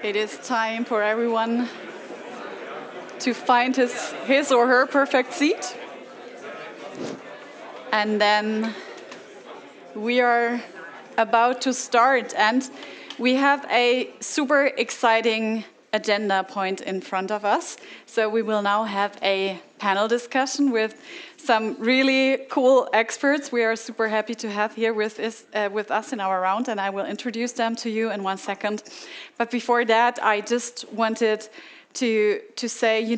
It is time for everyone to find his or her perfect seat. And then we are about to start, and we have a super exciting agenda point in front of us. So we will now have a panel discussion with some really cool experts we are super happy to have here with us in our round, and I will introduce them to you in 1 second. But before that, I just wanted to say,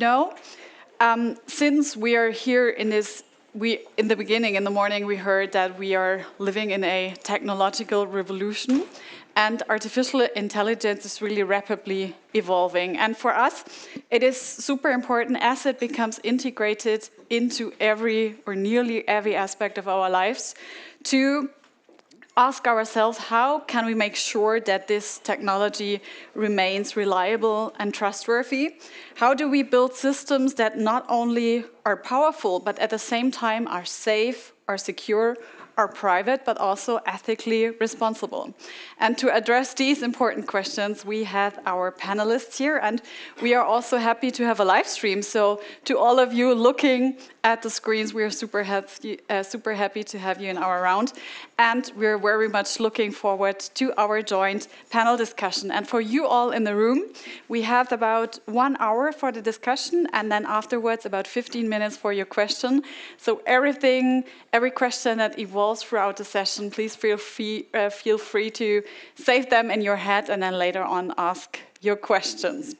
since we are here in this, in the beginning, in the morning, we heard that we are living in a technological revolution, and artificial intelligence is really rapidly evolving. And for us, it is super important as it becomes integrated into every or nearly every aspect of our lives to ask ourselves, how can we make sure that this technology remains reliable and trustworthy? How do we build systems that not only are powerful, but at the same time are safe, are secure, are private, but also ethically responsible? And to address these important questions, we have our panelists here, and we are also happy to have a live stream. So to all of you looking at the screens, we are super happy to have you in our round. And we're very much looking forward to our joint panel discussion. And for you all in the room, we have about 1 hour for the discussion, and then afterwards about 15 minutes for your question. So every question that evolves throughout the session, please feel free to save them in your head and then later on ask your questions.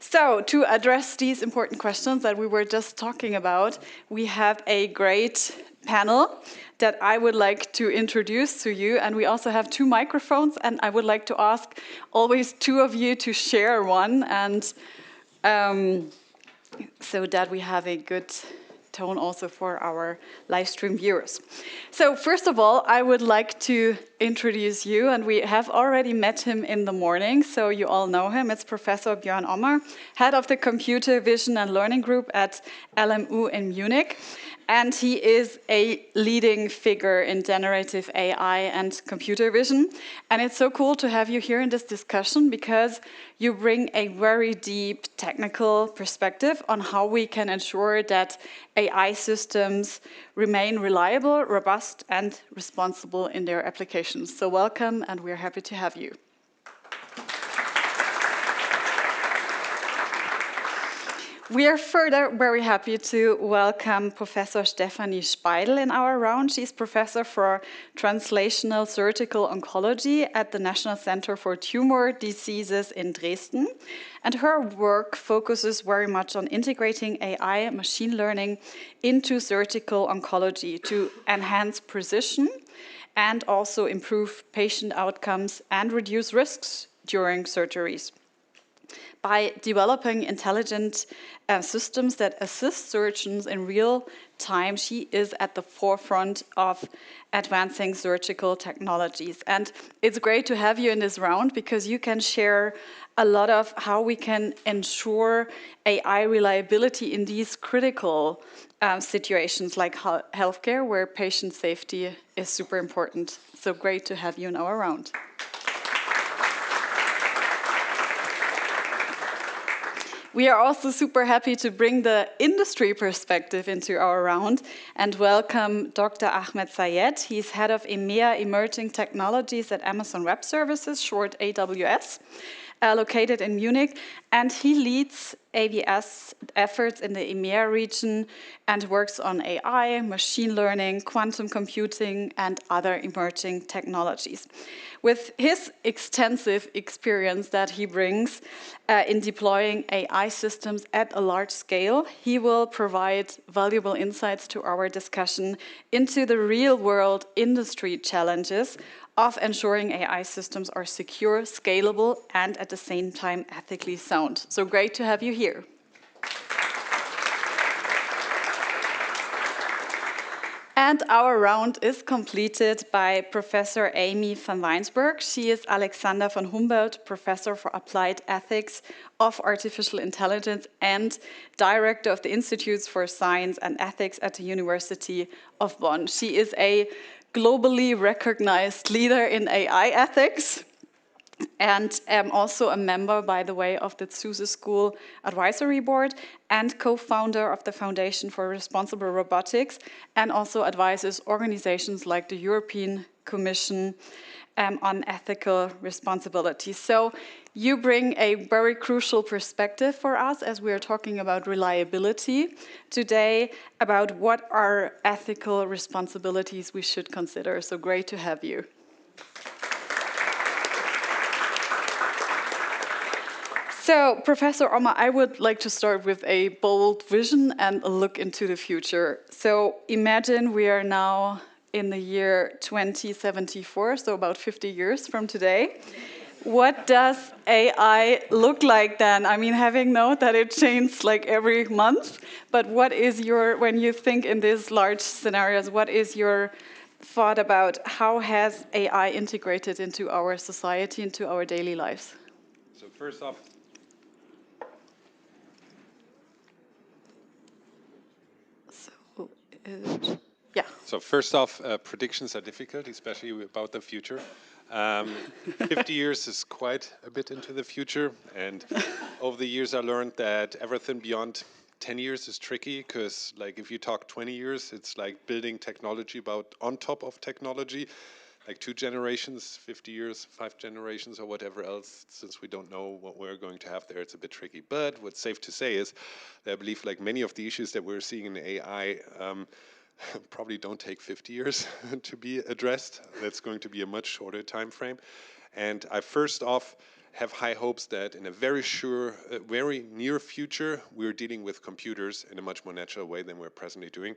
So to address these important questions that we were just talking about, we have a great panel that I would like to introduce to you. And we also have 2 microphones, and I would like to ask always 2 of you to share one, and so that we have a good tone also for our live stream viewers. So first of all, I would like to introduce you, and we have already met him in the morning, so you all know him. It's Professor Björn Ommer, head of the Computer Vision and Learning Group at LMU in Munich. And he is a leading figure in generative AI and computer vision. And it's so cool to have you here in this discussion because you bring a very deep technical perspective on how we can ensure that AI systems remain reliable, robust, and responsible in their applications. So welcome, and we're happy to have you. We are further very happy to welcome Professor Stefanie Speidel in our round. She's professor for Translational Surgical Oncology at the National Center for Tumor Diseases in Dresden. And her work focuses very much on integrating AI and machine learning into surgical oncology to enhance precision and also improve patient outcomes and reduce risks during surgeries. By developing intelligent systems that assist surgeons in real time, she is at the forefront of advancing surgical technologies. And it's great to have you in this round because you can share a lot of how we can ensure AI reliability in these critical situations like healthcare, where patient safety is super important. So great to have you in our round. We are also super happy to bring the industry perspective into our round and welcome Dr. Ahmed Sayed. He's head of EMEA Emerging Technologies at Amazon Web Services, short AWS, located in Munich. And he leads AWS efforts in the EMEA region and works on AI, machine learning, quantum computing, and other emerging technologies. With his extensive experience that he brings in deploying AI systems at a large scale, he will provide valuable insights to our discussion into the real-world industry challenges of ensuring AI systems are secure, scalable, and at the same time ethically sound. So great to have you here. And our round is completed by Professor Aimee van Wynsberghe. She is Alexander von Humboldt Professor for Applied Ethics of Artificial Intelligence and Director of the Institutes for Science and Ethics at the University of Bonn. She is a globally recognized leader in AI ethics. and also a member, by the way, of the Zuse School Advisory Board and co-founder of the Foundation for Responsible Robotics, and also advises organizations like the European Commission on ethical responsibility. So you bring a very crucial perspective for us as we are talking about reliability today, about what are ethical responsibilities we should consider. So great to have you. So, Professor Ommer, I would like to start with a bold vision and a look into the future. So, imagine we are now in the year 2074, so about 50 years from today. What does AI look like then? I mean, having known that it changes like every month, but what is your, when you think in these large scenarios, what is your thought about how has AI integrated into our society, into our daily lives? So first off, yeah. So first off, predictions are difficult, especially about the future. 50 years is quite a bit into the future, and over the years I learned that everything beyond 10 years is tricky, because like if you talk 20 years, it's like building technology about on top of technology, like 2 generations, 50 years, 5 generations or whatever else. Since we don't know what we're going to have there, it's a bit tricky. But what's safe to say is that I believe like many of the issues that we're seeing in AI probably don't take 50 years to be addressed. That's going to be a much shorter time frame. And I first off have high hopes that in a very near future, we're dealing with computers in a much more natural way than we're presently doing.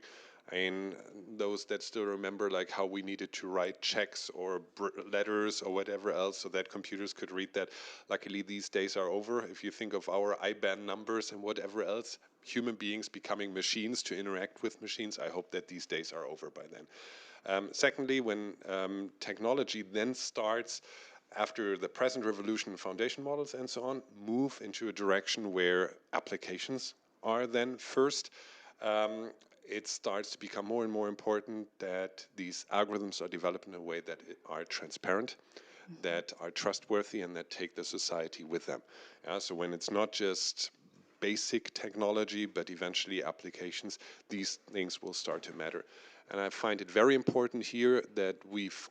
I mean, those that still remember like how we needed to write checks or letters or whatever else so that computers could read that, luckily these days are over. If you think of our IBAN numbers and whatever else, human beings becoming machines to interact with machines, I hope that these days are over by then. Secondly, when technology then starts, after the present revolution in foundation models and so on, move into a direction where applications are then first, it starts to become more and more important that these algorithms are developed in a way that are transparent, that are trustworthy, and that take the society with them. So when it's not just basic technology, but eventually applications, these things will start to matter. And I find it very important here that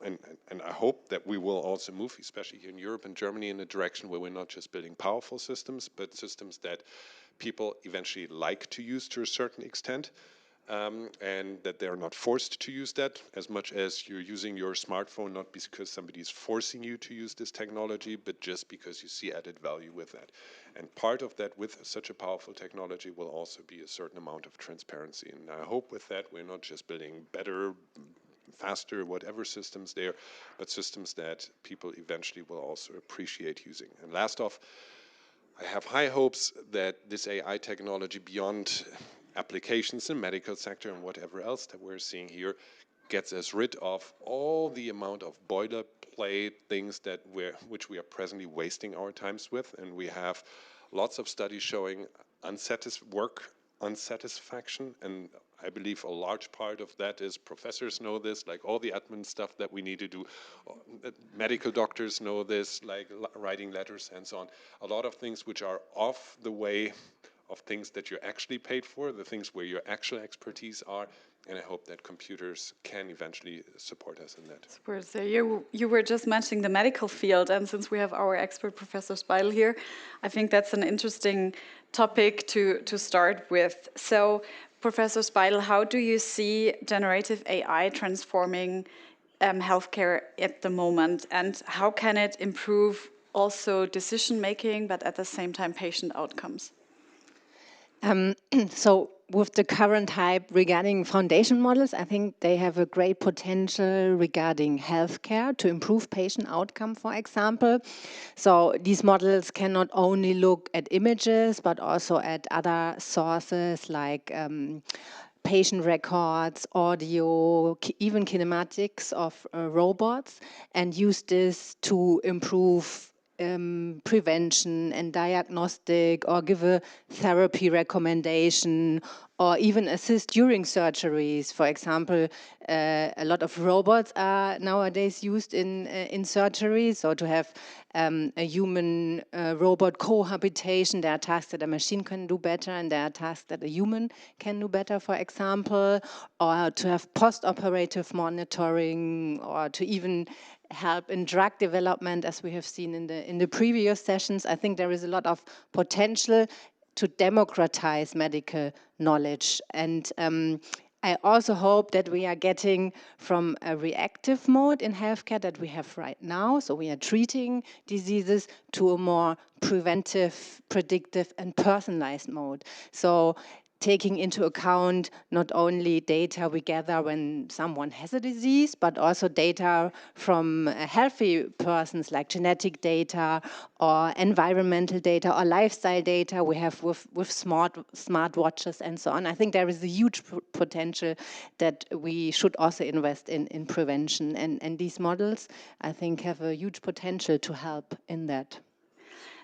and I hope that we will also move, especially here in Europe and Germany, in a direction where we're not just building powerful systems, but systems that people eventually like to use to a certain extent. And that they're not forced to use that as much as you're using your smartphone, not because somebody is forcing you to use this technology, but just because you see added value with that. And part of that with such a powerful technology will also be a certain amount of transparency. And I hope with that we're not just building better, faster, whatever systems there, but systems that people eventually will also appreciate using. And last off, I have high hopes that this AI technology, beyond applications in medical sector and whatever else that we're seeing here, gets us rid of all the amount of boilerplate things that which we are presently wasting our times with. And we have lots of studies showing unsatisfaction, and I believe a large part of that is professors know this, like all the admin stuff that we need to do. Medical doctors know this, like writing letters and so on. A lot of things which are off the way of things that you're actually paid for, the things where your actual expertise are, and I hope that computers can eventually support us in that. Super. So you were just mentioning the medical field, and since we have our expert Professor Speidel here, I think that's an interesting topic to start with. So, Professor Speidel, how do you see generative AI transforming healthcare at the moment, and how can it improve also decision making, but at the same time patient outcomes? So with the current hype regarding foundation models, I think they have a great potential regarding healthcare to improve patient outcome, for example. So these models can not only look at images, but also at other sources like patient records, audio, even kinematics of robots, and use this to improve prevention and diagnostic, or give a therapy recommendation, or even assist during surgeries. For example, a lot of robots are nowadays used in surgery. So to have a human-robot cohabitation, there are tasks that a machine can do better, and there are tasks that a human can do better, for example, or to have post-operative monitoring, or to even help in drug development, as we have seen in the previous sessions. I think there is a lot of potential to democratize medical knowledge. And I also hope that we are getting from a reactive mode in healthcare that we have right now, so we are treating diseases, to a more preventive, predictive, and personalized mode. So taking into account not only data we gather when someone has a disease, but also data from healthy persons, like genetic data or environmental data or lifestyle data we have with smart watches and so on. I think there is a huge potential that we should also invest in prevention. And these models, I think, have a huge potential to help in that.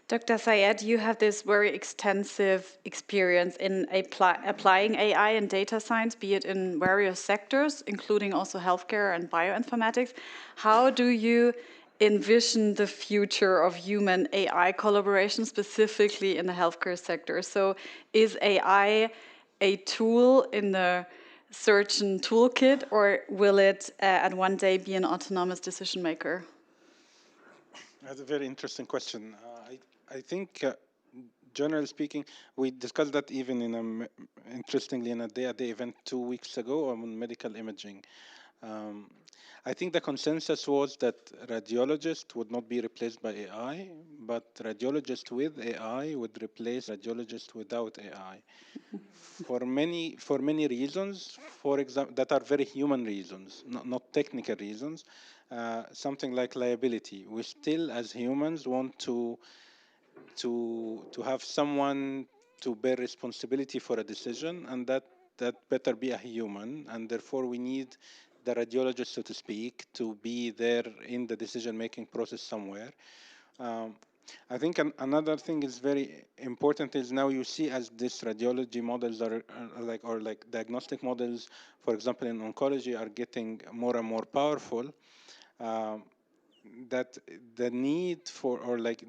Dr. Syed, you have this very extensive experience in applying AI and data science, be it in various sectors, including also healthcare and bioinformatics. How do you envision the future of human AI collaboration, specifically in the healthcare sector? So is AI a tool in the surgeon toolkit, or will it at one day be an autonomous decision maker? That's a very interesting question. I think, generally speaking, we discussed that even interestingly in a day-to-day event 2 weeks ago on medical imaging. I think the consensus was that radiologists would not be replaced by AI, but radiologists with AI would replace radiologists without AI. For many reasons, for example, that are very human reasons, not technical reasons. Something like liability. We still, as humans, want to have someone to bear responsibility for a decision, and that better be a human, and therefore we need the radiologist, so to speak, to be there in the decision-making process somewhere. I think another thing is very important is now you see as these radiology models are like diagnostic models, for example, in oncology, are getting more and more powerful. That the need for, or like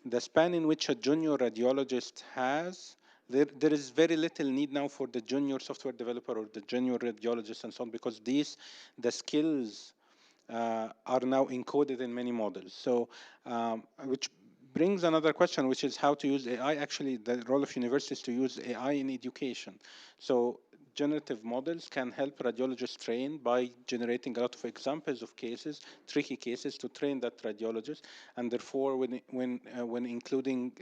the span in which a junior radiologist has, there is very little need now for the junior software developer or the junior radiologist and so on, because the skills are now encoded in many models. So, which brings another question, which is how to use AI. Actually, the role of universities to use AI in education. So generative models can help radiologists train by generating a lot of examples of cases, tricky cases, to train that radiologist. And therefore, when including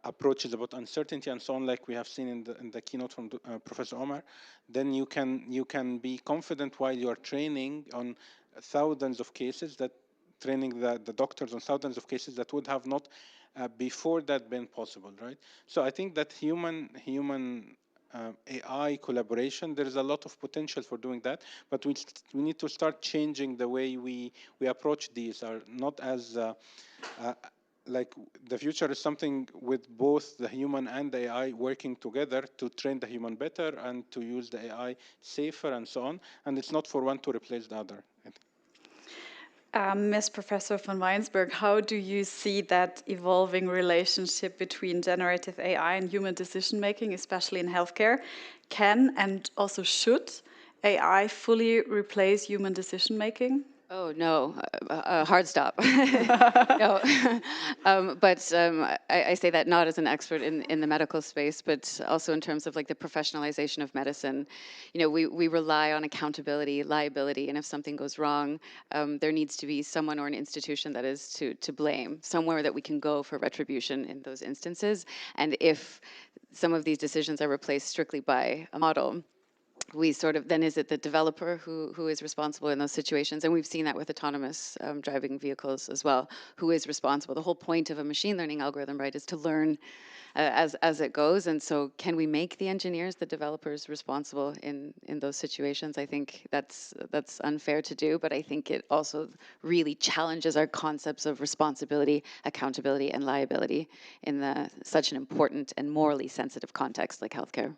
approaches about uncertainty and so on, like we have seen in the keynote from Professor Ommer, then you can be confident while you are training on thousands of cases, that training the doctors on thousands of cases that would have not before that been possible, right? So I think that human AI collaboration, there is a lot of potential for doing that, but we need to start changing the way we approach these. Are not as like the future is something with both the human and the AI working together to train the human better and to use the AI safer and so on. And it's not for one to replace the other. Ms. Professor von Wynsberghe, how do you see that evolving relationship between generative AI and human decision-making, especially in healthcare? Can and also should AI fully replace human decision-making? Oh, no, hard stop. No. I say that not as an expert in the medical space, but also in terms of like the professionalization of medicine. You know, we rely on accountability, liability, and if something goes wrong, there needs to be someone or an institution that is to blame, somewhere that we can go for retribution in those instances. And if some of these decisions are replaced strictly by a model, we sort of, then is it the developer who is responsible in those situations? And we've seen that with autonomous driving vehicles as well. Who is responsible? The whole point of a machine learning algorithm, right, is to learn as it goes. And so can we make the engineers, the developers, responsible in those situations? I think that's unfair to do, but I think it also really challenges our concepts of responsibility, accountability, and liability in such an important and morally sensitive context like healthcare.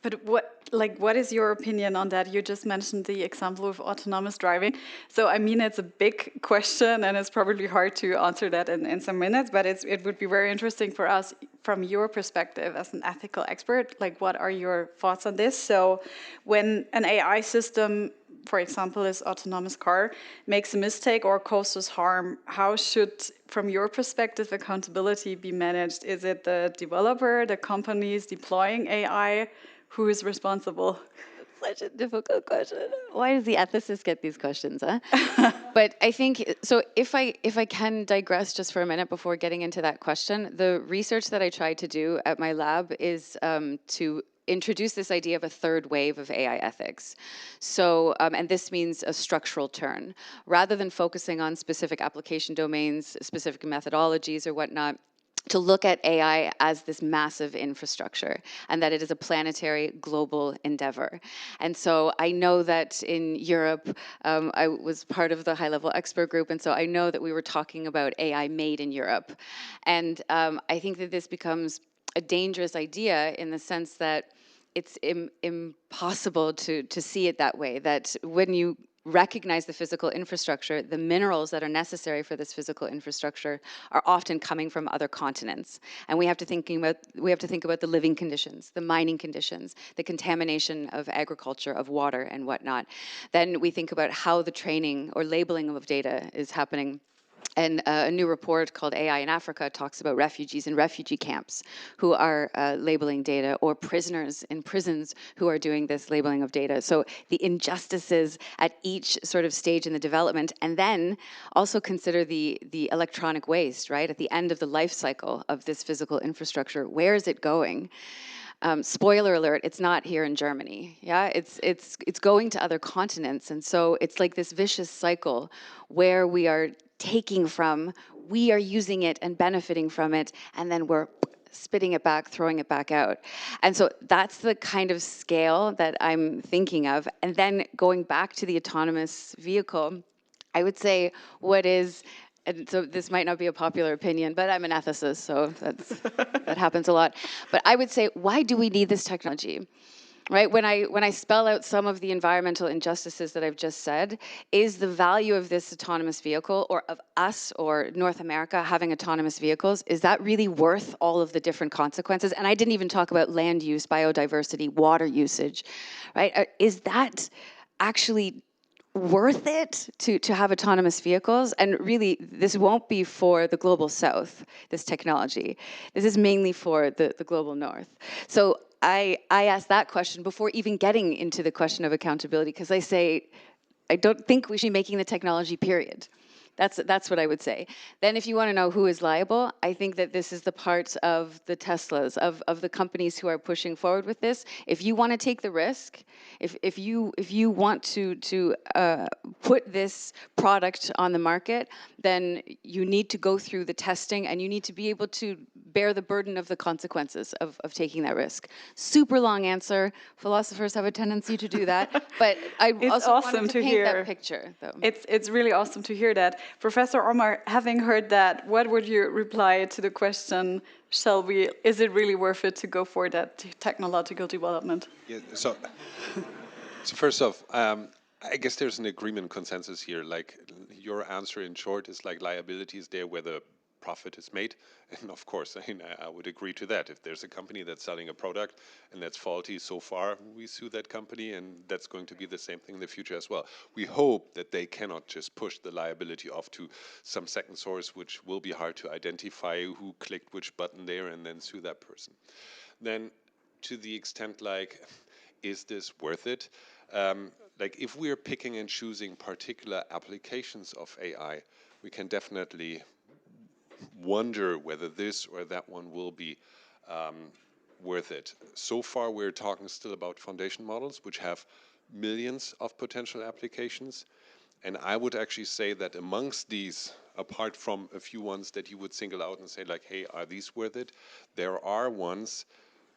But what is your opinion on that? You just mentioned the example of autonomous driving. So I mean, it's a big question, and it's probably hard to answer that in some minutes. But it would be very interesting for us, from your perspective as an ethical expert. Like, what are your thoughts on this? So, when an AI system, for example, this autonomous car, makes a mistake or causes harm, how should, from your perspective, accountability be managed? Is it the developer, the companies deploying AI? Who is responsible? Such a difficult question. Why does the ethicist get these questions, huh? But I think, so if I can digress just for a minute before getting into that question, the research that I tried to do at my lab is to introduce this idea of a third wave of AI ethics. So, and this means a structural turn. Rather than focusing on specific application domains, specific methodologies or whatnot, to look at AI as this massive infrastructure and that it is a planetary global endeavor. And so I know that in Europe, I was part of the high-level expert group, and so I know that we were talking about AI made in Europe. And I think that this becomes a dangerous idea in the sense that it's impossible to see it that way, that when you recognize the physical infrastructure, the minerals that are necessary for this physical infrastructure are often coming from other continents. And we have to think about the living conditions, the mining conditions, the contamination of agriculture, of water and whatnot. Then we think about how the training or labeling of data is happening. And a new report called AI in Africa talks about refugees in refugee camps who are labeling data, or prisoners in prisons who are doing this labeling of data. So the injustices at each sort of stage in the development, and then also consider the electronic waste, right? At the end of the life cycle of this physical infrastructure, where is it going? Spoiler alert, it's not here in Germany. Yeah, it's going to other continents. And so it's like this vicious cycle where we are taking from, we are using it and benefiting from it, and then we're spitting it back, throwing it back out. And so that's the kind of scale that I'm thinking of. And then going back to the autonomous vehicle, I would say what is, and so this might not be a popular opinion, but I'm an ethicist, so that happens a lot. But I would say, why do we need this technology? Right, when I spell out some of the environmental injustices that I've just said, is the value of this autonomous vehicle, or of us or North America having autonomous vehicles, is that really worth all of the different consequences? And I didn't even talk about land use, biodiversity, water usage, right? Is that actually worth it to have autonomous vehicles? And really, this won't be for the global south, this technology. This is mainly for the global north. So I asked that question before even getting into the question of accountability, because I say, I don't think we should be making the technology, period. That's what I would say. Then if you want to know who is liable, I think that this is the part of the Teslas, of the companies who are pushing forward with this. If you want to take the risk, if you want to put this product on the market, then you need to go through the testing, and you need to be able to bear the burden of the consequences of taking that risk. Super long answer. Philosophers have a tendency to do that. But I also wanted to paint that picture, though. It's really awesome to hear that. Professor Ommer, having heard that, what would you reply to the question, is it really worth it to go for that technological development? Yeah, so first off, I guess there's an agreement consensus here. Like, your answer in short is like, liability is there where the profit is made. And of course, I would agree to that. If there's a company that's selling a product and that's faulty so far, we sue that company, and that's going to be the same thing in the future as well. We hope that they cannot just push the liability off to some second source, which will be hard to identify who clicked which button there, and then sue that person. Then, to the extent like, is this worth it? Like, if we're picking and choosing particular applications of AI, we can definitely wonder whether this or that one will be worth it. So far, we're talking still about foundation models, which have millions of potential applications. And I would actually say that amongst these, apart from a few ones that you would single out and say like, hey, are these worth it? There are ones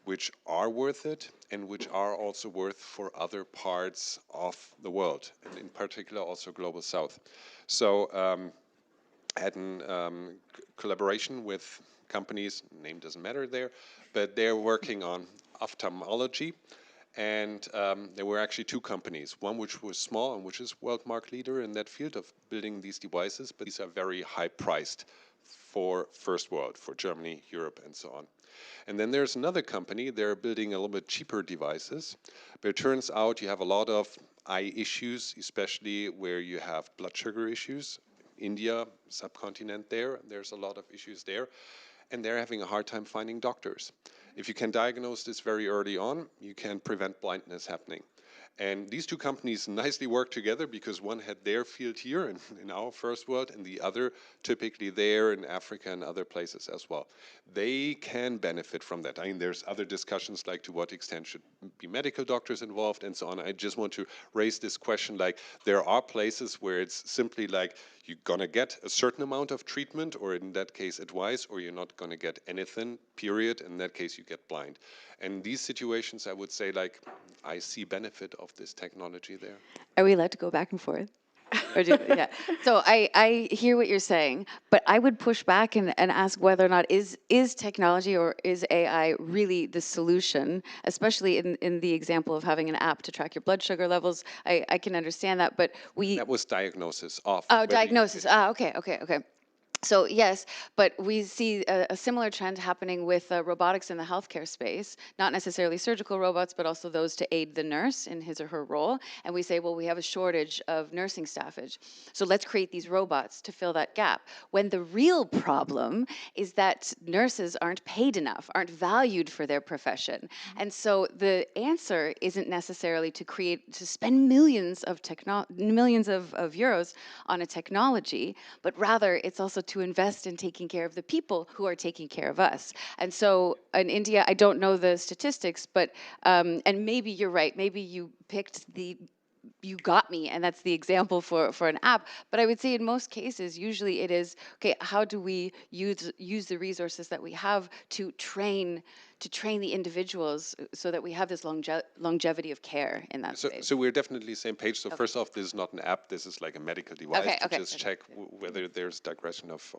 which are worth it, and which are also worth for other parts of the world, and in particular also Global South. So had a collaboration with companies, name doesn't matter there, but they're working on ophthalmology. And there were actually two companies, one which was small and which is world market leader in that field of building these devices, but these are very high priced for first world, for Germany, Europe, and so on. And then there's another company, they're building a little bit cheaper devices, but it turns out you have a lot of eye issues, especially where you have blood sugar issues. India, subcontinent there's a lot of issues there, and they're having a hard time finding doctors. If you can diagnose this very early on, you can prevent blindness happening. And these two companies nicely work together because one had their field here in our first world and the other typically there in Africa and other places as well. They can benefit from that. I mean, there's other discussions like to what extent should be medical doctors involved and so on. I just want to raise this question, like there are places where it's simply like you're gonna get a certain amount of treatment, or in that case advice, or you're not gonna get anything, period. In that case you get blind. And these situations, I would say, like, I see benefit of this technology there. Are we allowed to go back and forth? Yeah. So I hear what you're saying, but I would push back and ask whether or not is technology or is AI really the solution, especially in the example of having an app to track your blood sugar levels. I can understand that, but That was diagnosis of. Oh, diagnosis. Okay. So yes, but we see a similar trend happening with robotics in the healthcare space, not necessarily surgical robots, but also those to aid the nurse in his or her role. And we say, well, we have a shortage of nursing staffage, so let's create these robots to fill that gap. When the real problem is that nurses aren't paid enough, aren't valued for their profession. And so the answer isn't necessarily to spend millions of euros on a technology, but rather it's also to invest in taking care of the people who are taking care of us. And so in India, I don't know the statistics, but, and maybe you're right, maybe you got me, and that's the example for an app. But I would say in most cases, usually it is, okay, how do we use the resources that we have to train the individuals so that we have this longevity of care in that space? So we're definitely same page. So first off, this is not an app, this is like a medical device to just check whether there's digression of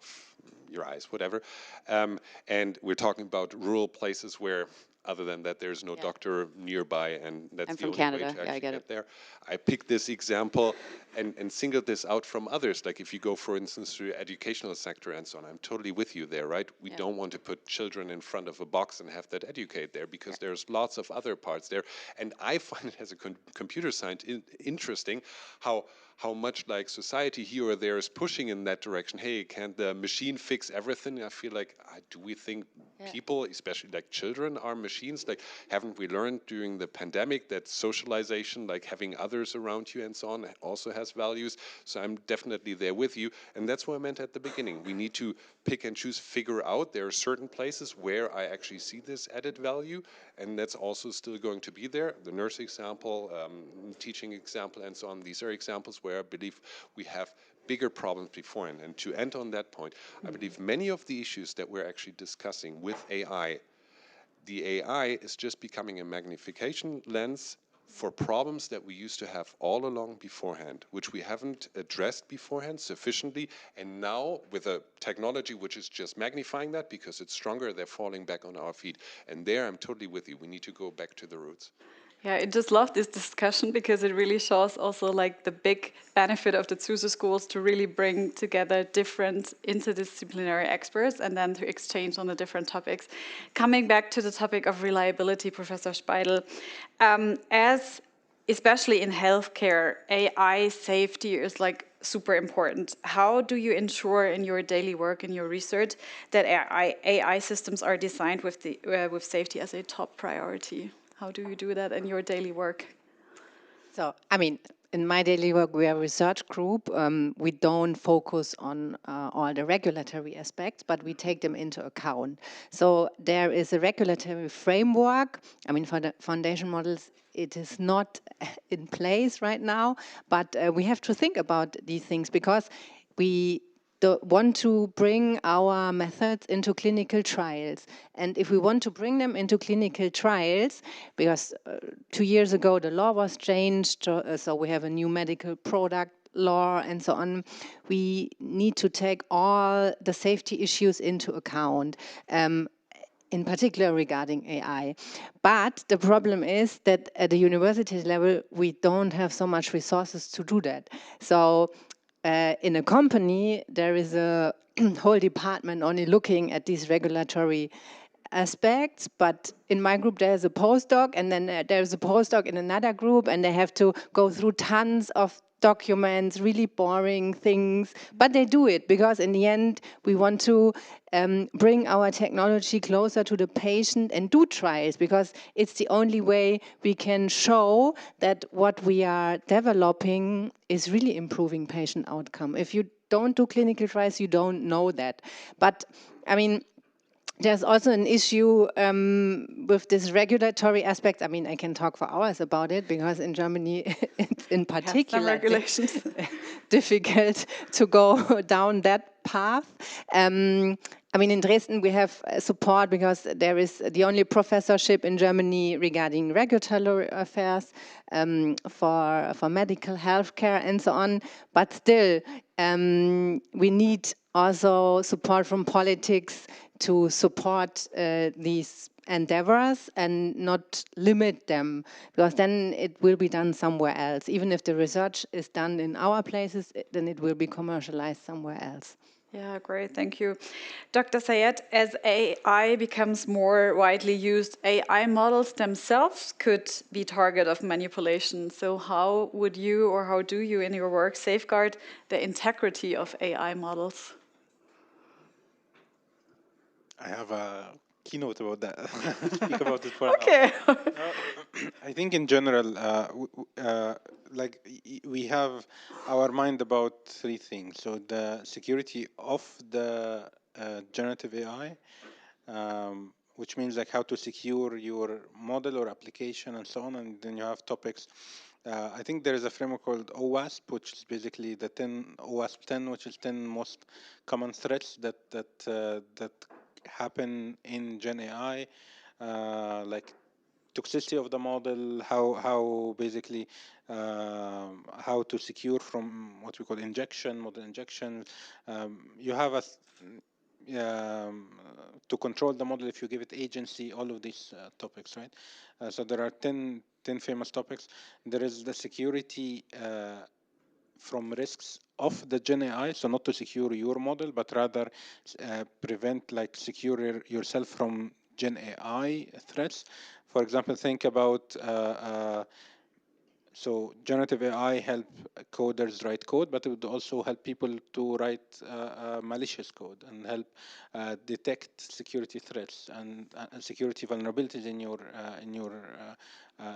your eyes, whatever. And we're talking about rural places where, other than that, there's no doctor nearby, and that's I'm the from only Canada. way to actually I get get it. there. I picked this example and singled this out from others. Like if you go, for instance, to the educational sector and so on, I'm totally with you there, right? We don't want to put children in front of a box and have that educate there, because there's lots of other parts there. And I find it as a computer scientist interesting how much like society here or there is pushing in that direction. Hey, can the machine fix everything? I feel like, do we think people, especially like children, are machines? Like, haven't we learned during the pandemic that socialization, like having others around you and so on, also has values? So I'm definitely there with you. And that's what I meant at the beginning. We need to pick and choose, figure out there are certain places where I actually see this added value, and that's also still going to be there. The nurse example, teaching example, and so on. These are examples where I believe we have bigger problems beforehand. And to end on that point, I believe many of the issues that we're actually discussing with AI, the AI is just becoming a magnification lens for problems that we used to have all along beforehand, which we haven't addressed beforehand sufficiently. And now with a technology which is just magnifying that because it's stronger, they're falling back on our feet. And there I'm totally with you. We need to go back to the roots. Yeah, I just love this discussion because it really shows also like the big benefit of the Zuse Schools to really bring together different interdisciplinary experts and then to exchange on the different topics. Coming back to the topic of reliability, Professor Speidel, as especially in healthcare, AI safety is like super important. How do you ensure in your daily work, in your research, that AI systems are designed with safety as a top priority? How do you do that in your daily work? So, I mean, in my daily work, we are a research group. We don't focus on all the regulatory aspects, but we take them into account. So there is a regulatory framework. I mean, for the foundation models, it is not in place right now, but we have to think about these things because we want to bring our methods into clinical trials. And if we want to bring them into clinical trials, because 2 years ago the law was changed, so we have a new medical product law and so on, we need to take all the safety issues into account. In particular regarding AI. But the problem is that at the university level, we don't have so much resources to do that. So in a company, there is a whole department only looking at these regulatory aspects, but in my group there's a postdoc, and then there's a postdoc in another group, and they have to go through tons of documents, really boring things, but they do it because in the end we want to bring our technology closer to the patient and do trials, because it's the only way we can show that what we are developing is really improving patient outcome. If you don't do clinical trials, you don't know that. But I mean, there's also an issue with this regulatory aspect. I mean, I can talk for hours about it, because in Germany, it's in particular regulations. difficult to go down that path. I mean, in Dresden, we have support because there is the only professorship in Germany regarding regulatory affairs for medical healthcare and so on. But still, we need also support from politics to support these endeavors and not limit them, because then it will be done somewhere else. Even if the research is done in our places, then it will be commercialized somewhere else. Yeah, great, thank you. Dr. Sayed, as AI becomes more widely used, AI models themselves could be target of manipulation. So how would you, or how do you in your work, safeguard the integrity of AI models? I have a keynote about that. Speak about it for Okay. I think in general, we have our mind about three things. So the security of the generative AI, which means like how to secure your model or application and so on. And then you have topics. I think there is a framework called OWASP, which is basically the OWASP 10, which is 10 most common threats that happen in Gen AI, like toxicity of the model, how basically how to secure from what we call model injection. You have to control the model if you give it agency, all of these topics, right? So there are 10 famous topics. There is the security from risks of the Gen AI, so not to secure your model, but rather prevent, like, secure yourself from Gen AI threats. For example, think about so generative AI help coders write code, but it would also help people to write malicious code and help detect security threats and security vulnerabilities in your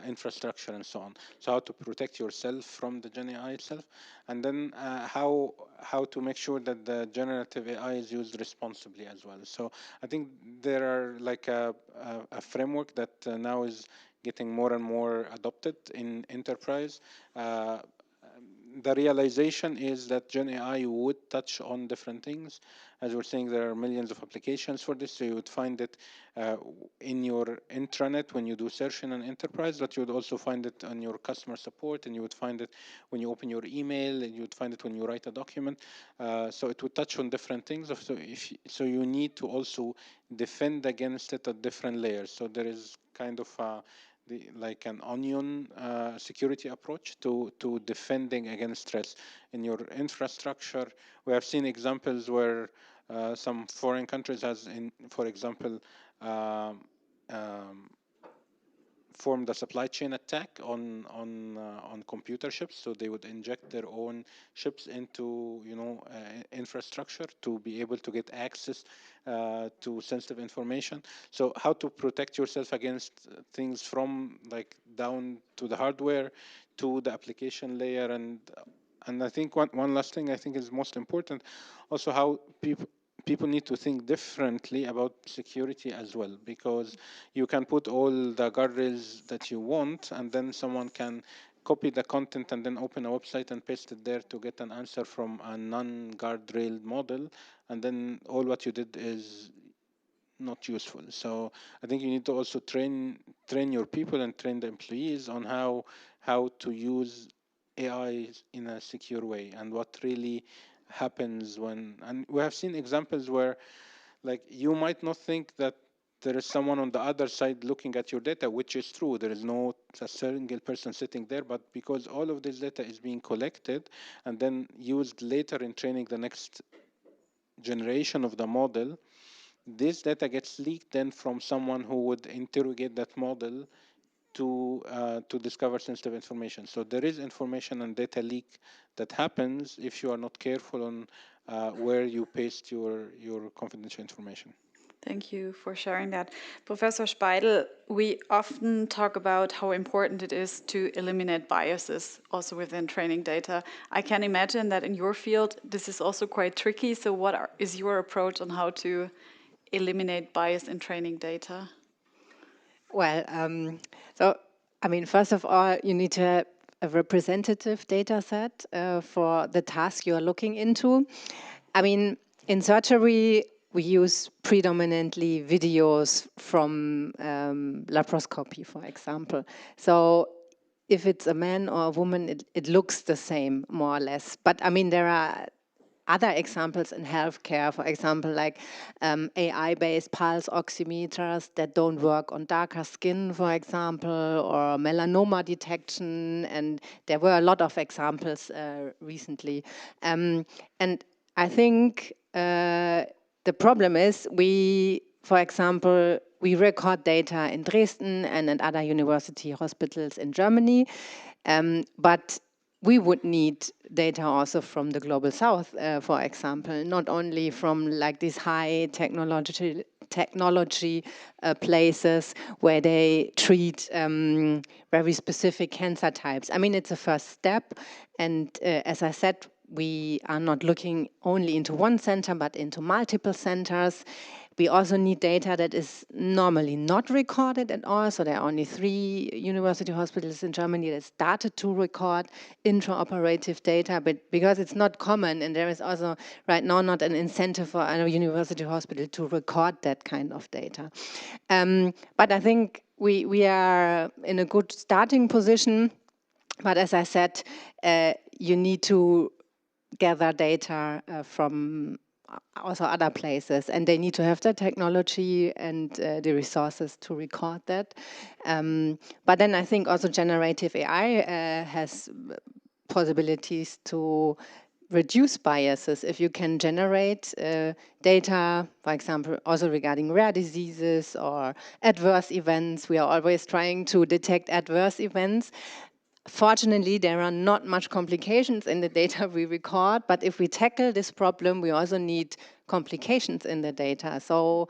infrastructure and so on. So how to protect yourself from the Gen AI itself, and then how to make sure that the generative AI is used responsibly as well. So I think there are like a framework that now is getting more and more adopted in enterprise. The realization is that Gen AI would touch on different things. As we're saying, there are millions of applications for this, so you would find it in your intranet when you do search in an enterprise, but you would also find it on your customer support, and you would find it when you open your email, and you would find it when you write a document. So it would touch on different things. So you need to also defend against it at different layers. So there is kind of like an onion security approach to defending against threats in your infrastructure. We have seen examples where some foreign countries for example, formed a supply chain attack on computer chips. So they would inject their own chips into infrastructure to be able to get access to sensitive information. So how to protect yourself against things from like down to the hardware to the application layer, and I think one last thing I think is most important, also how people need to think differently about security as well, because you can put all the guardrails that you want, and then someone can copy the content and then open a website and paste it there to get an answer from a non-guardrailed model, and then all what you did is not useful. So I think you need to also train your people and train the employees on how to use AI in a secure way, and what really happens when, and we have seen examples where like you might not think that there is someone on the other side looking at your data, which is true. There is no a single person sitting there, but because all of this data is being collected and then used later in training the next generation of the model, this data gets leaked then from someone who would interrogate that model to discover sensitive information. So there is information and data leak that happens if you are not careful on where you paste your confidential information. Thank you for sharing that. Professor Speidel, we often talk about how important it is to eliminate biases also within training data. I can imagine that in your field, this is also quite tricky. So what is your approach on how to eliminate bias in training data? Well, so, I mean, first of all, you need to have a representative data set for the task you are looking into. I mean, in surgery, we use predominantly videos from laparoscopy, for example. So if it's a man or a woman, it looks the same, more or less. But I mean, there are other examples in healthcare, for example, like AI-based pulse oximeters that don't work on darker skin, for example, or melanoma detection. And there were a lot of examples recently. And I think the problem is for example, we record data in Dresden and at other university hospitals in Germany, but we would need data also from the global south, for example, not only from like these high technology places where they treat very specific cancer types. I mean, it's a first step, and as I said, we are not looking only into one center, but into multiple centers. We also need data that is normally not recorded at all. So there are only 3 university hospitals in Germany that started to record intraoperative data, but because it's not common, and there is also right now not an incentive for a university hospital to record that kind of data. But I think we are in a good starting position. But as I said, you need to gather data from also other places, and they need to have the technology and the resources to record that. But then I think also generative AI has possibilities to reduce biases. If you can generate data, for example, also regarding rare diseases or adverse events, we are always trying to detect adverse events. Fortunately, there are not much complications in the data we record, but if we tackle this problem, we also need complications in the data. So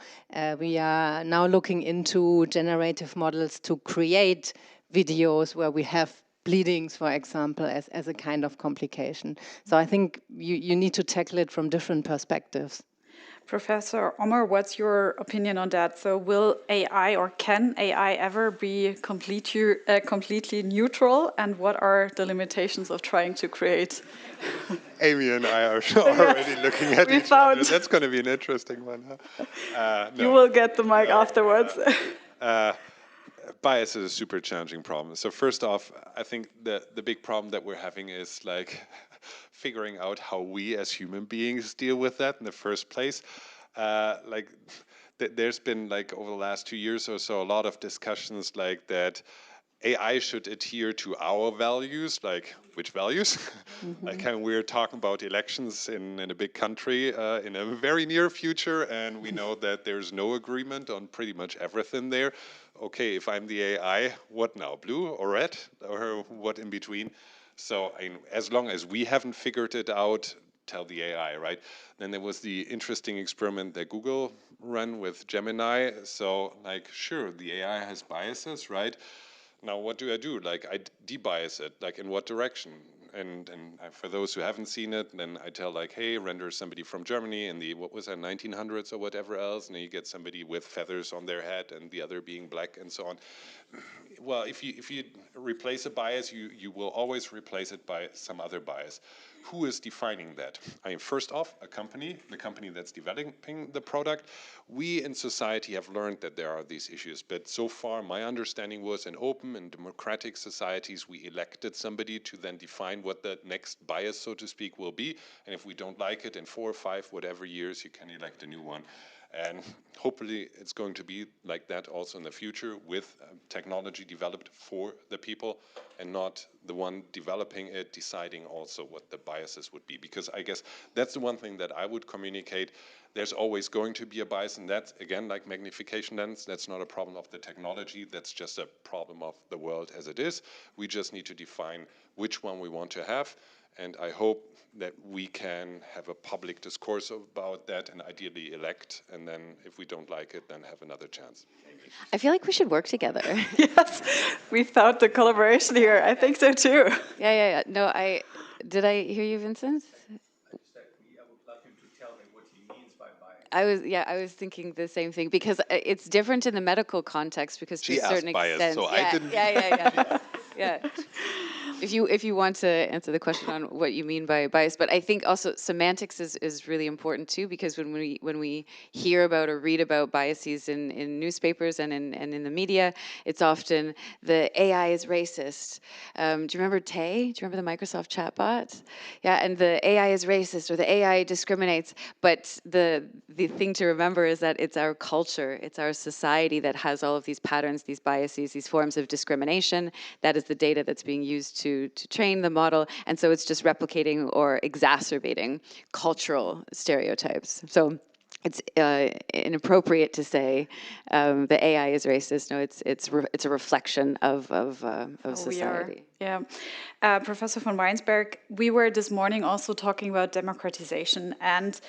we are now looking into generative models to create videos where we have bleedings, for example, as a kind of complication. So I think you need to tackle it from different perspectives. Professor Ommer, what's your opinion on that? So will AI or can AI ever be completely neutral? And what are the limitations of trying to create? Aimee and I are already looking at each other. That's going to be an interesting one. Huh? No. You will get the mic afterwards. Bias is a super challenging problem. So first off, I think the big problem that we're having is like figuring out how we as human beings deal with that in the first place. There's been like over the last 2 years or so a lot of discussions like that AI should adhere to our values, like which values? Like we're talking about elections in a big country in a very near future, and we know that there's no agreement on pretty much everything there. Okay, if I'm the AI, what now, blue or red, or what in between? So as long as we haven't figured it out, tell the AI, right? Then there was the interesting experiment that Google ran with Gemini. So like, sure, the AI has biases, right? Now, what do? Like, I debias it. Like, in what direction? And for those who haven't seen it, then I tell like, hey, render somebody from Germany in the, what was that, 1900s or whatever else, and then you get somebody with feathers on their head and the other being black and so on. Well, if you replace a bias, you will always replace it by some other bias. who is defining that? I mean, first off, a company, the company that's developing the product. We in society have learned that there are these issues, but so far my understanding was in open and democratic societies, we elected somebody to then define what the next bias, so to speak, will be. And if we don't like it in 4 or 5, whatever years, you can elect a new one. And hopefully it's going to be like that also in the future with technology developed for the people and not the one developing it deciding also what the biases would be. Because I guess that's the one thing that I would communicate. There's always going to be a bias, and that's, again, like magnification lens, that's not a problem of the technology, that's just a problem of the world as it is. We just need to define which one we want to have. And I hope that we can have a public discourse about that and ideally elect, and then if we don't like it, then have another chance. I feel like we should work together. Yes, we found the collaboration here. I think so too. Yeah. No, did I hear you, Vincent? I was thinking the same thing because it's different in the medical context because to a certain bias, extent. so I didn't. Yeah. If you want to answer the question on what you mean by bias, but I think also semantics is really important too, because when we hear about or read about biases in newspapers and in the media, it's often the AI is racist. Do you remember Tay? Do you remember the Microsoft chatbot? Yeah, and the AI is racist or the AI discriminates. But the thing to remember is that it's our culture, it's our society that has all of these patterns, these biases, these forms of discrimination. That is the data that's being used to train the model, and so it's just replicating or exacerbating cultural stereotypes. So it's inappropriate to say the AI is racist. No, it's a reflection of society. Yeah. Professor von Wynsberghe, we were this morning also talking about democratization, and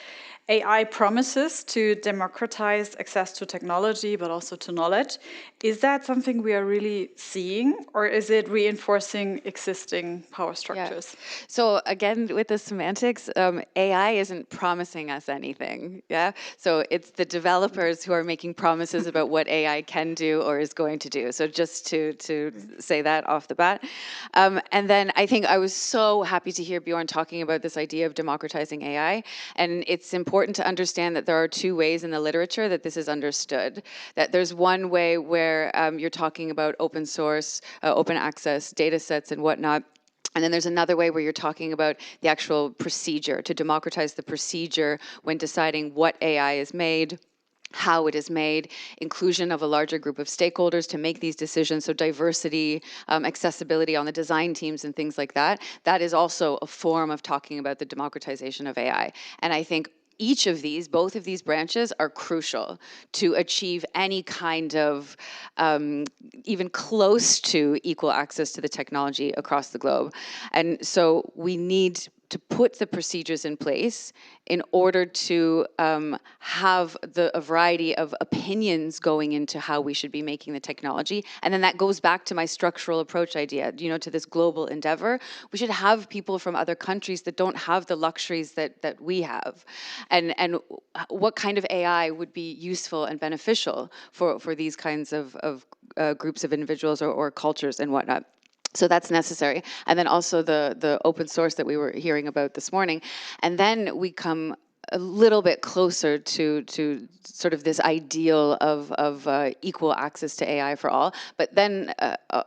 AI promises to democratize access to technology, but also to knowledge. Is that something we are really seeing, or is it reinforcing existing power structures? Yeah. So again, with the semantics, AI isn't promising us anything. Yeah. So it's the developers who are making promises about what AI can do or is going to do. So just to say that off the bat. And then I think I was so happy to hear Björn talking about this idea of democratizing AI. And it's important to understand that there are two ways in the literature that this is understood. That there's one way where you're talking about open source, open access data sets and whatnot. And then there's another way where you're talking about the actual procedure, to democratize the procedure when deciding what AI is made, how it is made, inclusion of a larger group of stakeholders to make these decisions, so diversity, accessibility on the design teams and things like that. That is also a form of talking about the democratization of AI. And I think each of these, both of these branches are crucial to achieve any kind of even close to equal access to the technology across the globe. And so we need to put the procedures in place in order to have a variety of opinions going into how we should be making the technology. And then that goes back to my structural approach idea, to this global endeavor. We should have people from other countries that don't have the luxuries that we have. And what kind of AI would be useful and beneficial for these kinds of groups of individuals or cultures and whatnot. So that's necessary. And then also the open source that we were hearing about this morning. And then we come a little bit closer to sort of this ideal of equal access to AI for all, but then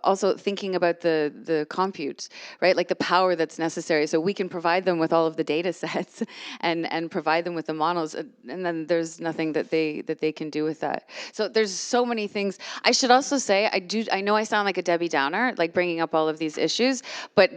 also thinking about the compute, right? Like the power that's necessary. So we can provide them with all of the data sets and provide them with the models, and then there's nothing that they can do with that. So there's so many things. I should also say, I know I sound like a Debbie Downer, like bringing up all of these issues, but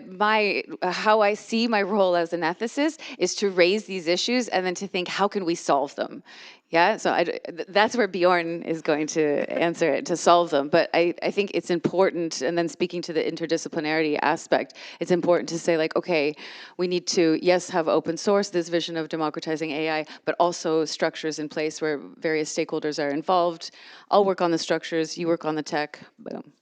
how I see my role as an ethicist is to raise these issues and then to think, how can we solve them? Yeah, so that's where Björn is going to answer it, to solve them. But I think it's important, and then speaking to the interdisciplinarity aspect, it's important to say, like, okay, we need to, yes, have open source, this vision of democratizing AI, but also structures in place where various stakeholders are involved. I'll work on the structures, you work on the tech, boom.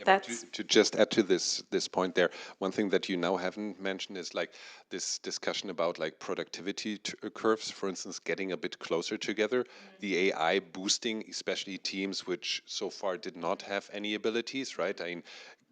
Yeah, to just add to this point there, one thing that you now haven't mentioned is like this discussion about like productivity curves, for instance, getting a bit closer together, the AI boosting, especially teams which so far did not have any abilities, right? I mean,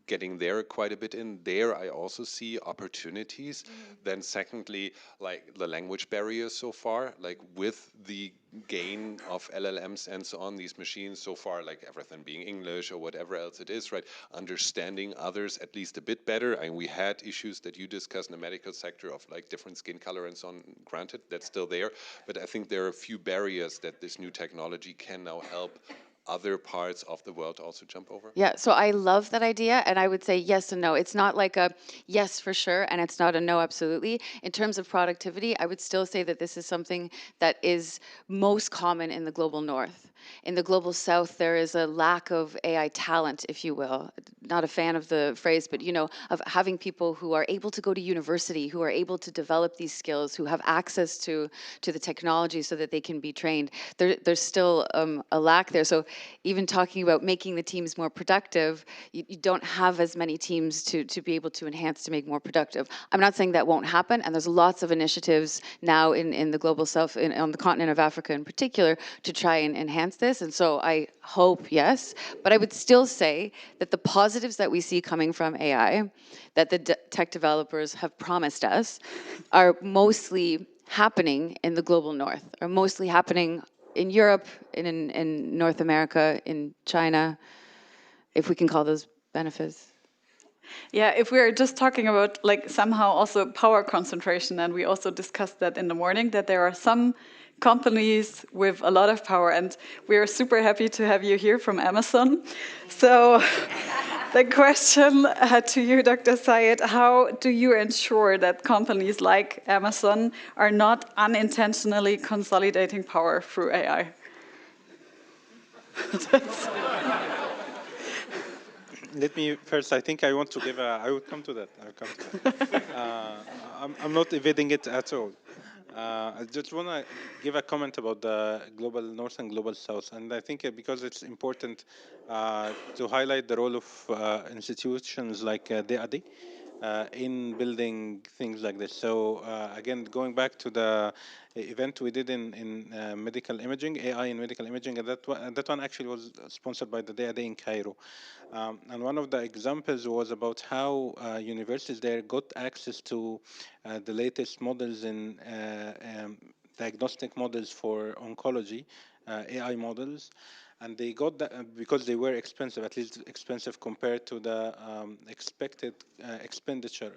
getting there quite a bit in. There I also see opportunities. Then secondly, like the language barriers so far, like with the gain of LLMs and so on, these machines so far, like everything being English or whatever else it is, right? Understanding others at least a bit better. And we had issues that you discussed in the medical sector of like different skin color and so on. Granted, that's still there, but I think there are a few barriers that this new technology can now help other parts of the world also jump over? Yeah, so I love that idea, and I would say yes and no. It's not like a yes for sure, and it's not a no absolutely. In terms of productivity, I would still say that this is something that is most common in the global north. In the global south, there is a lack of AI talent, if you will. Not a fan of the phrase, but you know, of having people who are able to go to university, who are able to develop these skills, who have access to the technology so that they can be trained. There's still a lack there. So even talking about making the teams more productive, you don't have as many teams to be able to enhance to make more productive. I'm not saying that won't happen, and there's lots of initiatives now in the global south, on the continent of Africa in particular, to try and enhance this, and so I hope, yes, but I would still say that the positives that we see coming from AI, that the tech developers have promised us, are mostly happening in the global north, are mostly happening in Europe, in North America, in China, if we can call those benefits. Yeah, if we're just talking about like somehow also power concentration, and we also discussed that in the morning, that there are some companies with a lot of power, and we are super happy to have you here from Amazon. So the question to you, Dr. Syed, how do you ensure that companies like Amazon are not unintentionally consolidating power through AI? Let me first, I think I want to give a, I would come to that. I'll come to that. I'm not evading it at all. I just want to give a comment about the global north and global south. And I think because it's important to highlight the role of institutions like DAD in building things like this. So again, going back to the event we did in medical imaging, AI in medical imaging, and that one actually was sponsored by the DAD in Cairo. And one of the examples was about how universities there got access to the latest models in diagnostic models for oncology, AI models. And they got that because they were expensive, at least expensive compared to the expected expenditure,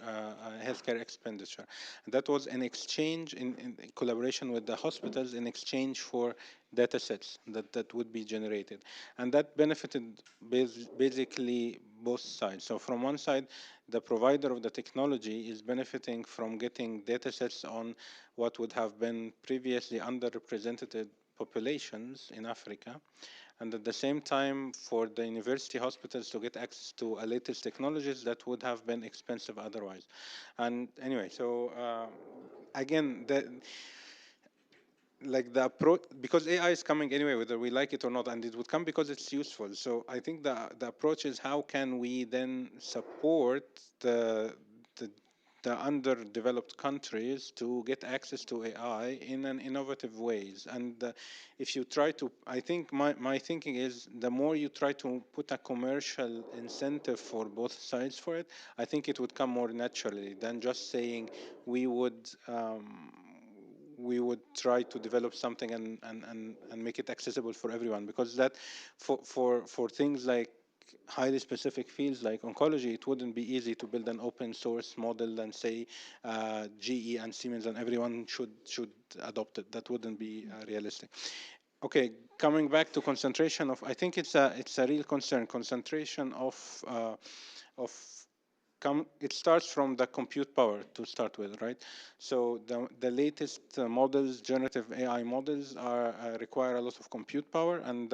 healthcare expenditure. And that was an exchange in collaboration with the hospitals in exchange for data sets that would be generated. And that benefited basically both sides. So from one side, the provider of the technology is benefiting from getting data sets on what would have been previously underrepresented populations in Africa. And at the same time, for the university hospitals to get access to latest technologies that would have been expensive otherwise. And anyway, so again, like the approach, because AI is coming anyway, whether we like it or not, and it would come because it's useful. So I think the approach is how can we then support the underdeveloped countries to get access to AI in an innovative ways. And if you try to, I think my thinking is the more you try to put a commercial incentive for both sides for it, I think it would come more naturally than just saying we would try to develop something and make it accessible for everyone, because that for things like highly specific fields like oncology, it wouldn't be easy to build an open source model and say GE and Siemens and everyone should adopt it. That wouldn't be realistic. Okay, coming back to concentration of, I think it's a real concern. Concentration of it starts from the compute power to start with, right? So the latest models, generative AI models, require a lot of compute power, and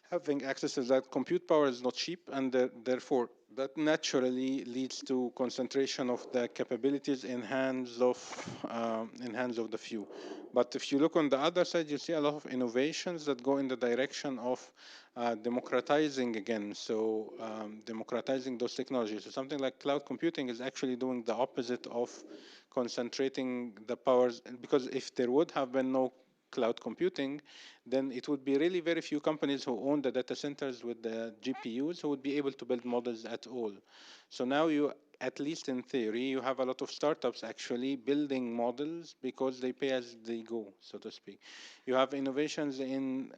having access to that compute power is not cheap, and therefore that naturally leads to concentration of the capabilities in hands of the few. But if you look on the other side, you see a lot of innovations that go in the direction of democratizing again. So democratizing those technologies. So something like cloud computing is actually doing the opposite of concentrating the powers, because if there would have been no cloud computing, then it would be really very few companies who own the data centers with the GPUs who would be able to build models at all. So now you, at least in theory, you have a lot of startups actually building models because they pay as they go, so to speak. You have innovations in,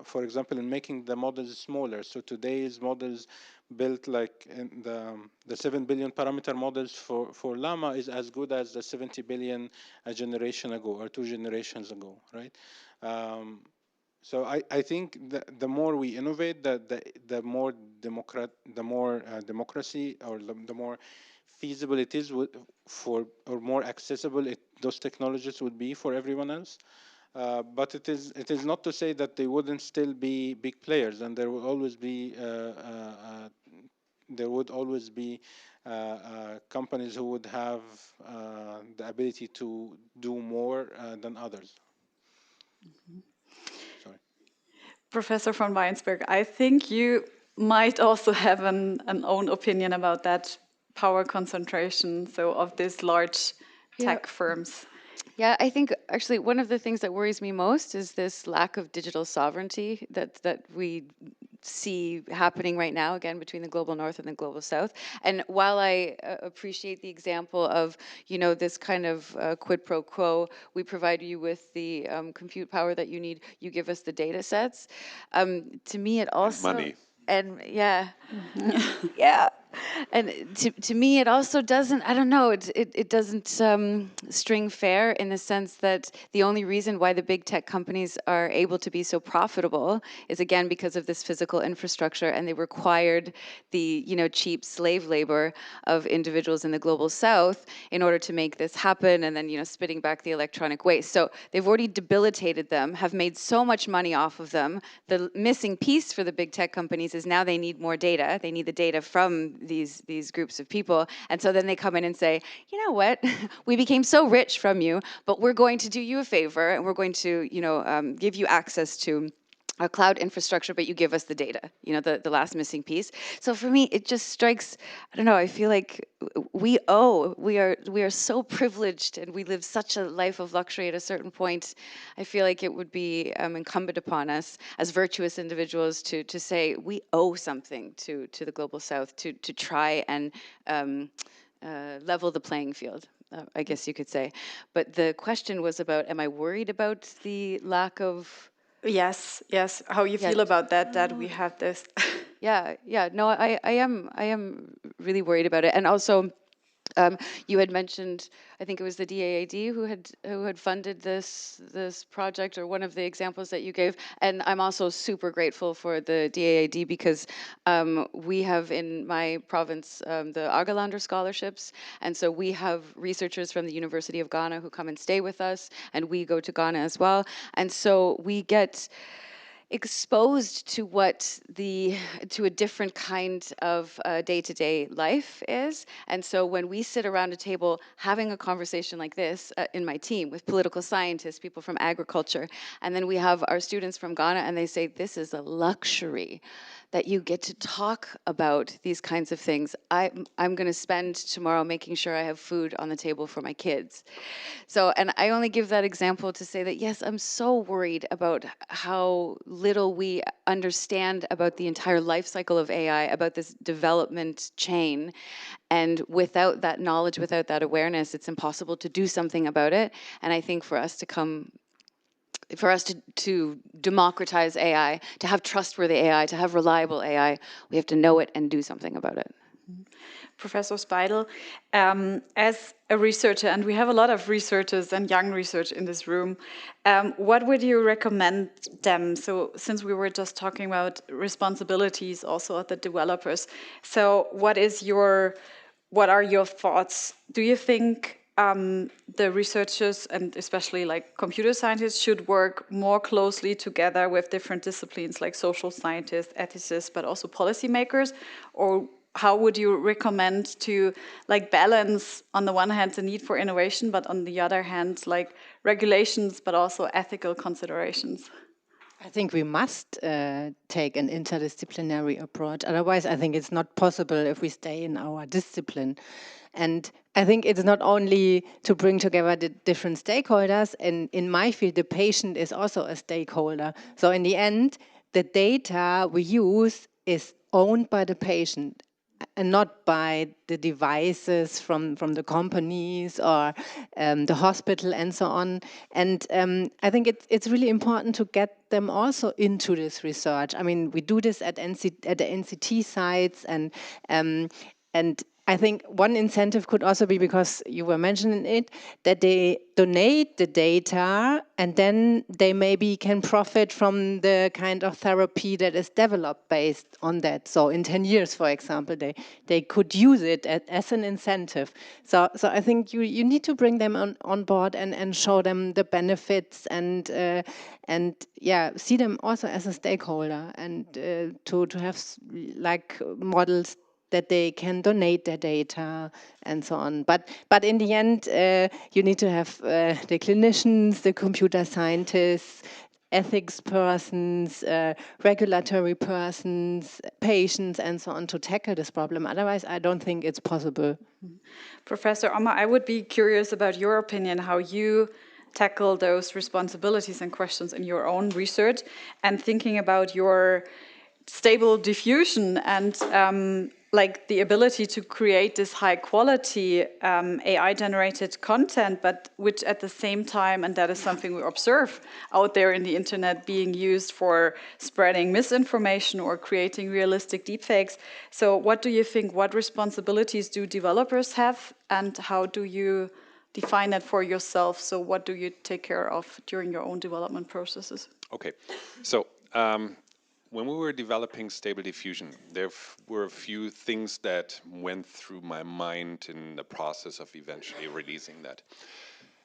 for example, in making the models smaller. So today's models built like in the 7 billion parameter models for Llama is as good as the 70 billion a generation ago or 2 generations ago, right? So I think the more we innovate, the more democracy, or the more feasible it is for, or more accessible those technologies would be for everyone else. But it is not to say that they wouldn't still be big players, and there will always be companies who would have the ability to do more than others. Sorry. Professor von Wynsberghe, I think you might also have an own opinion about that power concentration, so of these large tech firms. Yeah, I think actually one of the things that worries me most is this lack of digital sovereignty that we see happening right now, again, between the global north and the global south. And while I appreciate the example of, you know, this kind of quid pro quo, we provide you with the compute power that you need, you give us the data sets. To me, it also... And money. And yeah, yeah. And to me, it also doesn't, I don't know, it doesn't string fair in the sense that the only reason why the big tech companies are able to be so profitable is, again, because of this physical infrastructure, and they required the, you know, cheap slave labor of individuals in the global south in order to make this happen, and then, you know, spitting back the electronic waste. So they've already debilitated them, have made so much money off of them. The missing piece for the big tech companies is now they need more data. They need the data from these groups of people. And so then they come in and say, you know what, we became so rich from you, but we're going to do you a favor, and we're going to, you know, give you access to a cloud infrastructure, but you give us the data, you know, the last missing piece. So for me, it just strikes, I don't know, I feel like we are so privileged, and we live such a life of luxury at a certain point. I feel like it would be incumbent upon us as virtuous individuals to say we owe something to the global south to try and level the playing field. I guess you could say. But the question was about, am I worried about the lack of... Yes, yes. How you feel about that we have this. Yeah. No, I am really worried about it. And also, you had mentioned, I think it was the DAAD who had funded this project, or one of the examples that you gave. And I'm also super grateful for the DAAD because we have in my province the Argelander scholarships, and so we have researchers from the University of Ghana who come and stay with us, and we go to Ghana as well. And so we get exposed to to a different kind of day-to-day life is. And so when we sit around a table having a conversation like this in my team with political scientists, people from agriculture, and then we have our students from Ghana, and they say, this is a luxury that you get to talk about these kinds of things. I'm going to spend tomorrow making sure I have food on the table for my kids. So, and I only give that example to say that, yes, I'm so worried about how little we understand about the entire life cycle of AI, about this development chain. And without that knowledge, without that awareness, it's impossible to do something about it. And I think for us to democratize AI, to have trustworthy AI, to have reliable AI, we have to know it and do something about it. Professor Speidel, as a researcher, and we have a lot of researchers and young research in this room, what would you recommend them? So since we were just talking about responsibilities also of the developers, so what are your thoughts? Do you think the researchers, and especially like computer scientists, should work more closely together with different disciplines like social scientists, ethicists, but also policymakers? Or how would you recommend to like balance on the one hand the need for innovation, but on the other hand like regulations, but also ethical considerations? I think we must take an interdisciplinary approach. Otherwise, I think it's not possible if we stay in our discipline. And I think it's not only to bring together the different stakeholders, and in my field, the patient is also a stakeholder. So in the end, the data we use is owned by the patient and not by the devices from the companies or the hospital and so on. And I think it's really important to get them also into this research. I mean, we do this at the NCT sites, and I think one incentive could also be, because you were mentioning it, that they donate the data and then they maybe can profit from the kind of therapy that is developed based on that. So in 10 years, for example, they could use it as an incentive. So I think you need to bring them on board and show them the benefits and yeah, see them also as a stakeholder, and to have like models that they can donate their data and so on. But in the end, you need to have the clinicians, the computer scientists, ethics persons, regulatory persons, patients, and so on to tackle this problem. Otherwise, I don't think it's possible. Professor Ommer, I would be curious about your opinion, how you tackle those responsibilities and questions in your own research, and thinking about your stable diffusion and like the ability to create this high quality AI generated content, but which at the same time, and that is something we observe out there in the internet, being used for spreading misinformation or creating realistic deepfakes. So what do you think, what responsibilities do developers have, and how do you define that for yourself? So what do you take care of during your own development processes? Okay, so when we were developing Stable Diffusion, there were a few things that went through my mind in the process of eventually releasing that.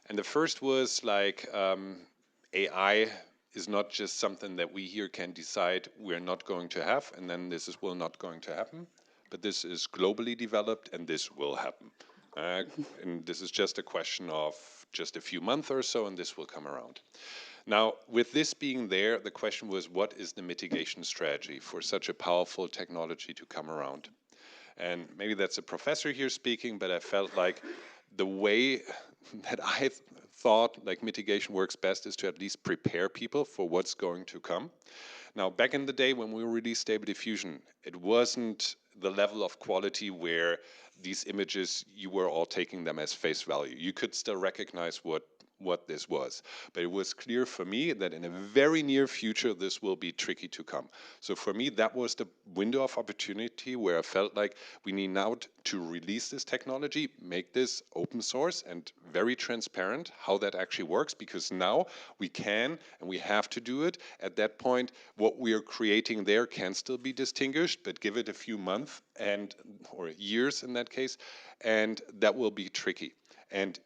And the first was like, AI is not just something that we here can decide we're not going to have, and then this is not going to happen, but this is globally developed and this will happen. And this is just a question of just a few months or so, and this will come around. Now, with this being there, the question was, what is the mitigation strategy for such a powerful technology to come around? And maybe that's a professor here speaking, but I felt like the way that I thought like mitigation works best is to at least prepare people for what's going to come. Now, back in the day when we released Stable Diffusion, it wasn't the level of quality where these images, you were all taking them as face value. You could still recognize what this was. But it was clear for me that in a very near future, this will be tricky to come. So for me, that was the window of opportunity where I felt like we need now to release this technology, make this open source and very transparent how that actually works, because now we can and we have to do it. At that point, what we are creating there can still be distinguished, but give it a few months or years in that case, and that will be tricky. And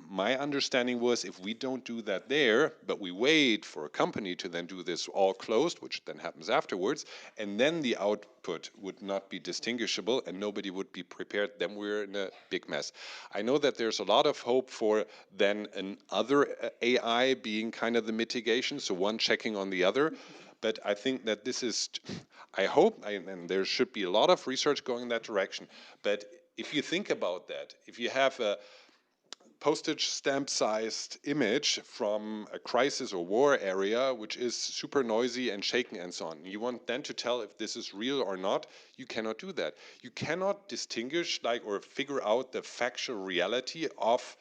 my understanding was if we don't do that there, but we wait for a company to then do this all closed, which then happens afterwards, and then the output would not be distinguishable and nobody would be prepared, then we're in a big mess. I know that there's a lot of hope for then another AI being kind of the mitigation, so one checking on the other. But I think that this is, I hope, and there should be a lot of research going in that direction, but if you think about that, if you have a postage stamp-sized image from a crisis or war area, which is super noisy and shaken and so on. You want then to tell if this is real or not, you cannot do that. You cannot distinguish or figure out the factual reality of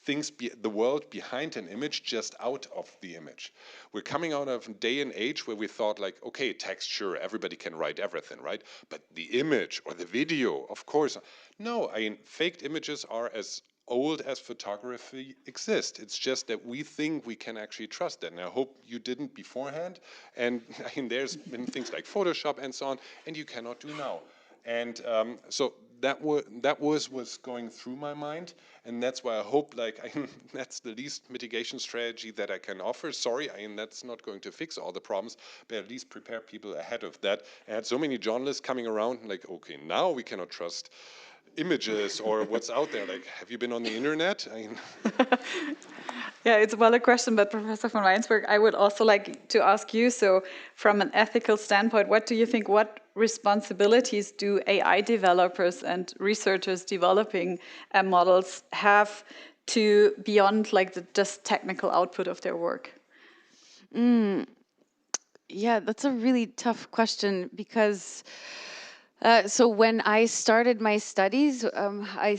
things, the world behind an image just out of the image. We're coming out of a day and age where we thought like, okay, text, sure, everybody can write everything, right? But the image or the video, of course. No, I mean, faked images are as old as photography exists. It's just that we think we can actually trust that. And I hope you didn't beforehand. And I mean, there's been things like Photoshop and so on, and you cannot do now. And so that was going through my mind, and that's why I hope that's the least mitigation strategy that I can offer. Sorry, I mean that's not going to fix all the problems, but at least prepare people ahead of that. I had so many journalists coming around like, okay, now we cannot trust images or what's out there. Like, have you been on the internet? I mean, Yeah, it's well a question, but Professor von Wynsberghe, I would also like to ask you, so from an ethical standpoint, what do you think, what responsibilities do AI developers and researchers developing models have to beyond like the just technical output of their work? Yeah, that's a really tough question because so when I started my studies, I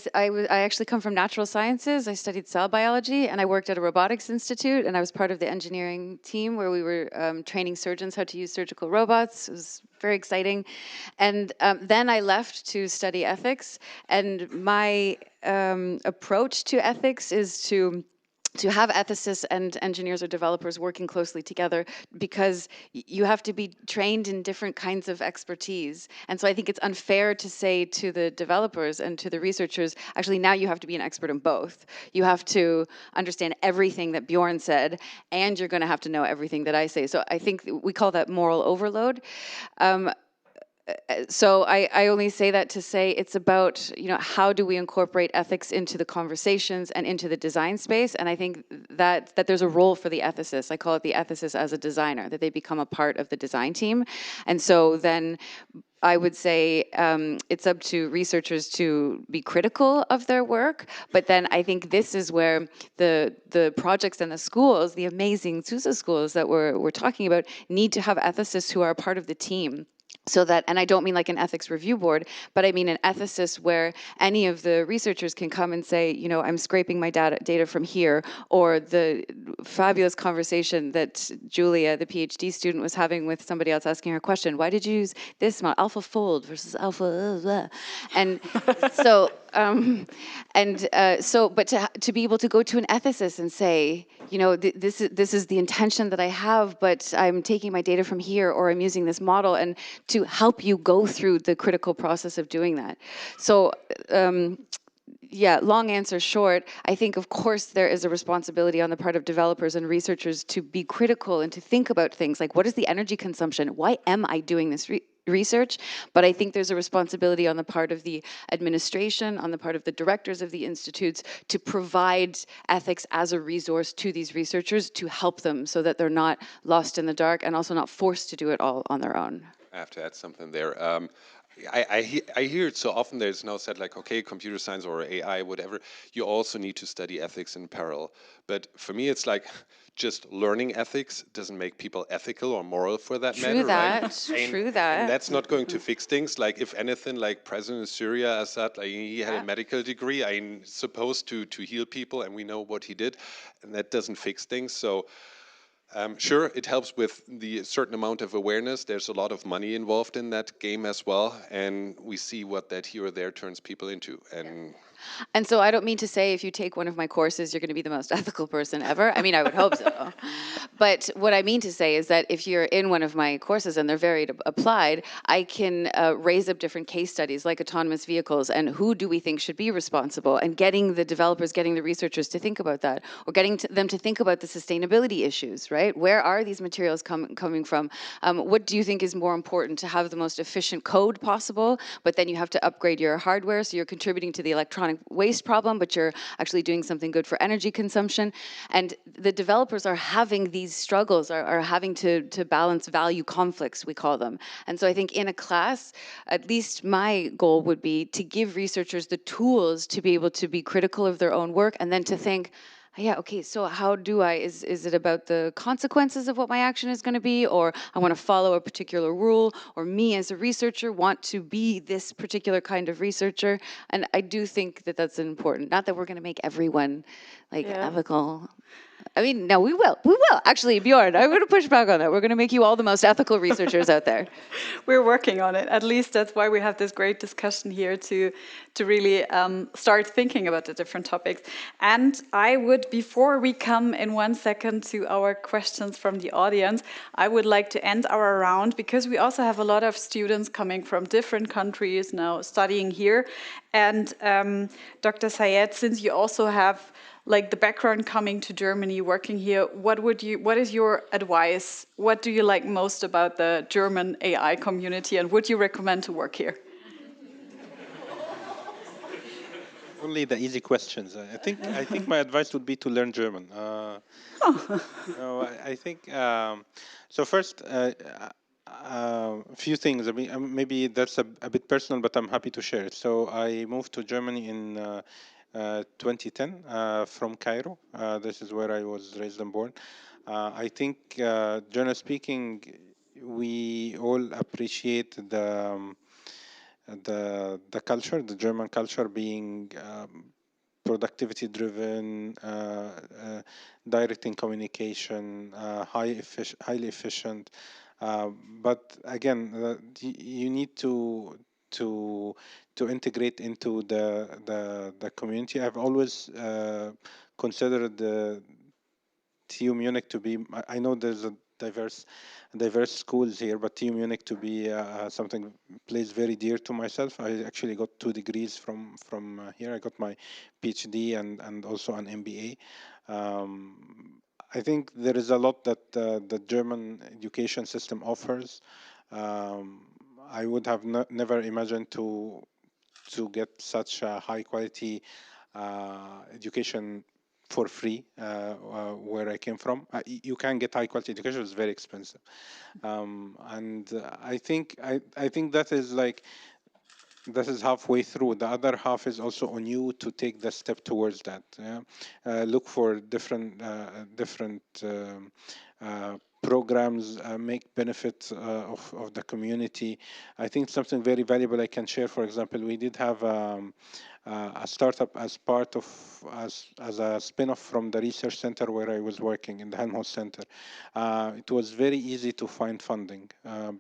actually come from natural sciences. I studied cell biology and I worked at a robotics institute, and I was part of the engineering team where we were training surgeons how to use surgical robots. It was very exciting. And then I left to study ethics, and my approach to ethics is to have ethicists and engineers or developers working closely together, because you have to be trained in different kinds of expertise. And so I think it's unfair to say to the developers and to the researchers, actually now you have to be an expert in both. You have to understand everything that Björn said, and you're going to have to know everything that I say. So I think we call that moral overload. So I only say that to say it's about, you know, how do we incorporate ethics into the conversations and into the design space? And I think that there's a role for the ethicist. I call it the ethicist as a designer, that they become a part of the design team. And so then I would say it's up to researchers to be critical of their work, but then I think this is where the projects and the schools, the amazing Zuse Schools that we're talking about, need to have ethicists who are a part of the team. So that, and I don't mean like an ethics review board, but I mean an ethicist where any of the researchers can come and say, you know, I'm scraping my data from here, or the fabulous conversation that Julia, the PhD student, was having with somebody else asking her question, why did you use this model, AlphaFold versus Alpha, and so, but to be able to go to an ethicist and say, you know, this is the intention that I have, but I'm taking my data from here, or I'm using this model, and to help you go through the critical process of doing that. So, yeah, long answer short, I think of course there is a responsibility on the part of developers and researchers to be critical and to think about things like, what is the energy consumption? Why am I doing this research? But I think there's a responsibility on the part of the administration, on the part of the directors of the institutes, to provide ethics as a resource to these researchers to help them so that they're not lost in the dark and also not forced to do it all on their own. I have to add something there. I hear it so often. There's now said like, okay, computer science or AI, whatever, you also need to study ethics in parallel. But for me, it's like just learning ethics doesn't make people ethical or moral for that matter, right? True that. And that's not going to fix things. Like if anything, like President of Syria, Assad, like he had a medical degree, I'm supposed to heal people, and we know what he did, and that doesn't fix things. So. Sure, it helps with the certain amount of awareness. There's a lot of money involved in that game as well, and we see what that here or there turns people into. And so I don't mean to say if you take one of my courses, you're going to be the most ethical person ever. I mean, I would hope so. But what I mean to say is that if you're in one of my courses and they're very applied, I can raise up different case studies like autonomous vehicles and who do we think should be responsible, and getting the developers, getting the researchers to think about that, or getting them to think about the sustainability issues, right? Where are these materials coming from? What do you think is more important, to have the most efficient code possible, but then you have to upgrade your hardware, so you're contributing to the electronic waste problem, but you're actually doing something good for energy consumption. And the developers are having these struggles, are having to balance value conflicts, we call them. And so I think in a class, at least my goal would be to give researchers the tools to be able to be critical of their own work, and then to think, yeah, okay, so how do is it about the consequences of what my action is going to be, or I want to follow a particular rule, or me as a researcher want to be this particular kind of researcher? And I do think that that's important. Not that we're going to make everyone like ethical. I mean, no, we will. Actually, Björn, I'm going to push back on that. We're going to make you all the most ethical researchers out there. We're working on it. At least that's why we have this great discussion here to really start thinking about the different topics. And I would, before we come in 1 second to our questions from the audience, I would like to end our round, because we also have a lot of students coming from different countries now studying here. And Dr. Sayed, since you also have like the background coming to Germany, working here, what is your advice? What do you like most about the German AI community, and would you recommend to work here? Only the easy questions. I think my advice would be to learn German. No, I think so. First, a few things. I mean, maybe that's a bit personal, but I'm happy to share it. So I moved to Germany in 2010 from Cairo. This is where I was raised and born. I think, generally speaking, we all appreciate the culture, the German culture, being productivity driven, direct in communication, highly efficient. But again, you need to integrate into the community. I've always considered the TU Munich to be, I know there's a diverse schools here, but TU Munich to be something plays very dear to myself. I actually got 2 degrees from here. I got my PhD and also an MBA. I think there is a lot that the German education system offers. I would have never imagined to get such a high quality education for free where I came from. You can get high quality education; it's very expensive, and I think that is like this is halfway through. The other half is also on you to take the step towards that. Yeah? Look for different programs, make benefit of the community. I think something very valuable I can share. For example, we did have a startup as part of as a spin-off from the research center where I was working in the Helmholtz Center. It was very easy to find funding.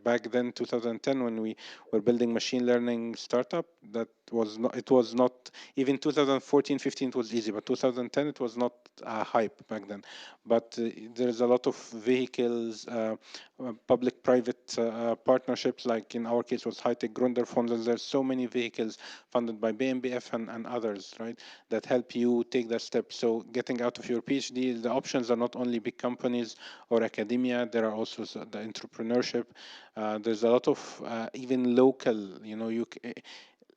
Back then, 2010, when we were building machine learning startup, that was not, it was not, even 2014, 15 it was easy, but 2010 it was not a hype back then. But there's a lot of vehicles, public-private partnerships, like in our case was high-tech Gründerfonds. There's so many vehicles funded by BMBF and others, right, that help you take that step. So getting out of your PhD, the options are not only big companies or academia, there are also the entrepreneurship. There's a lot of even local, you know,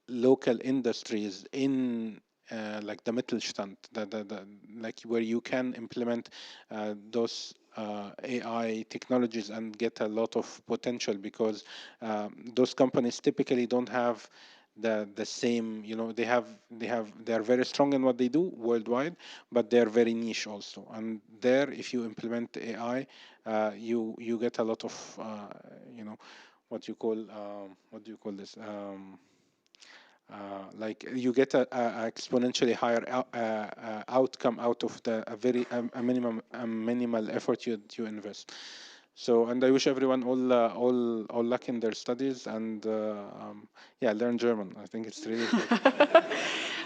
local industries in like the Mittelstand, like where you can implement those AI technologies and get a lot of potential, because those companies typically don't have the same, you know, they are very strong in what they do worldwide, but they're very niche also. And there, if you implement AI, you get a lot of you know, what do you call this? Like you get a exponentially higher outcome out of a minimal effort you invest. So, and I wish everyone all luck in their studies, and yeah, learn German. I think it's really important.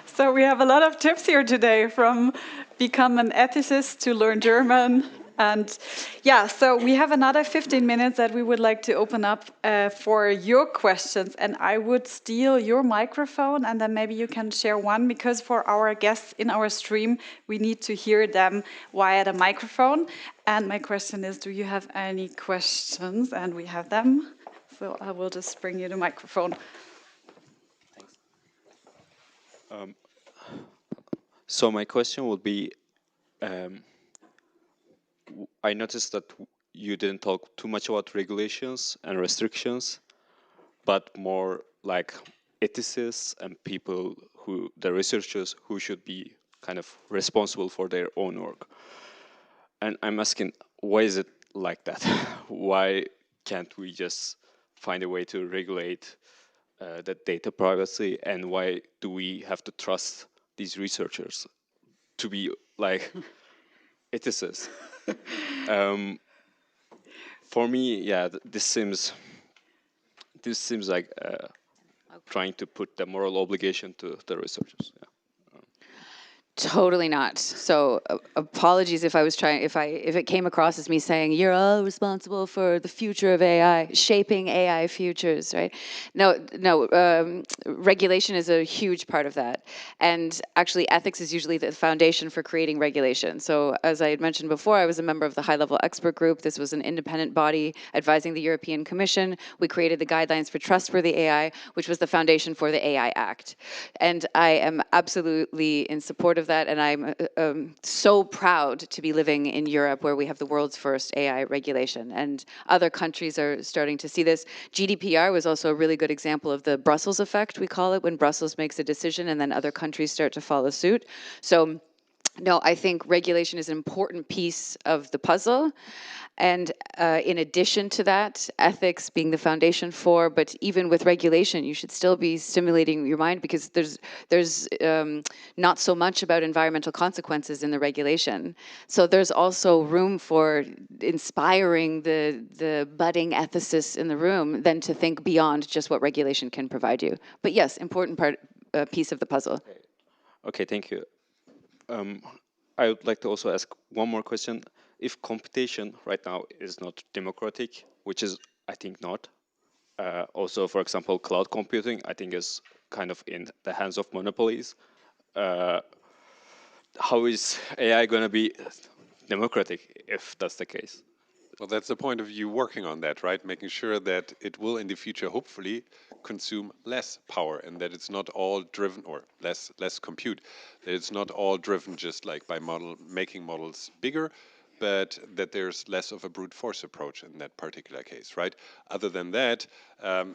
So we have a lot of tips here today, from become an ethicist to learn German. And yeah, so we have another 15 minutes that we would like to open up for your questions. And I would steal your microphone, and then maybe you can share one, because for our guests in our stream, we need to hear them via the microphone. And my question is, do you have any questions? And we have them. So I will just bring you the microphone. So my question would be, I noticed that you didn't talk too much about regulations and restrictions, but more like ethicists and people the researchers who should be kind of responsible for their own work. And I'm asking, why is it like that? Why can't we just find a way to regulate the data privacy, and why do we have to trust these researchers to be like ethicists? For me, yeah, this seems like trying to put the moral obligation to the researchers. Yeah. Totally not. So apologies if I was trying, if it came across as me saying you're all responsible for the future of AI, shaping AI futures, right? No. Regulation is a huge part of that, and actually ethics is usually the foundation for creating regulation. So as I had mentioned before, I was a member of the high-level expert group. This was an independent body advising the European Commission. We created the guidelines for trustworthy AI, which was the foundation for the AI Act, and I am absolutely in support of that, and I'm so proud to be living in Europe where we have the world's first AI regulation, and other countries are starting to see this. GDPR was also a really good example of the Brussels effect, we call it, when Brussels makes a decision and then other countries start to follow suit. So no, I think regulation is an important piece of the puzzle. And in addition to that, ethics being the foundation for, but even with regulation, you should still be stimulating your mind, because there's not so much about environmental consequences in the regulation. So there's also room for inspiring the budding ethicists in the room then to think beyond just what regulation can provide you. But yes, important piece of the puzzle. Okay, thank you. I would like to also ask one more question. If computation right now is not democratic, which is, I think, not. Also, for example, cloud computing, I think, is kind of in the hands of monopolies. How is AI going to be democratic if that's the case? Well, that's the point of you working on that, right? Making sure that it will in the future hopefully consume less power, and that it's not all driven, or less compute, that it's not all driven just like by making models bigger, but that there's less of a brute force approach in that particular case, right? Other than that,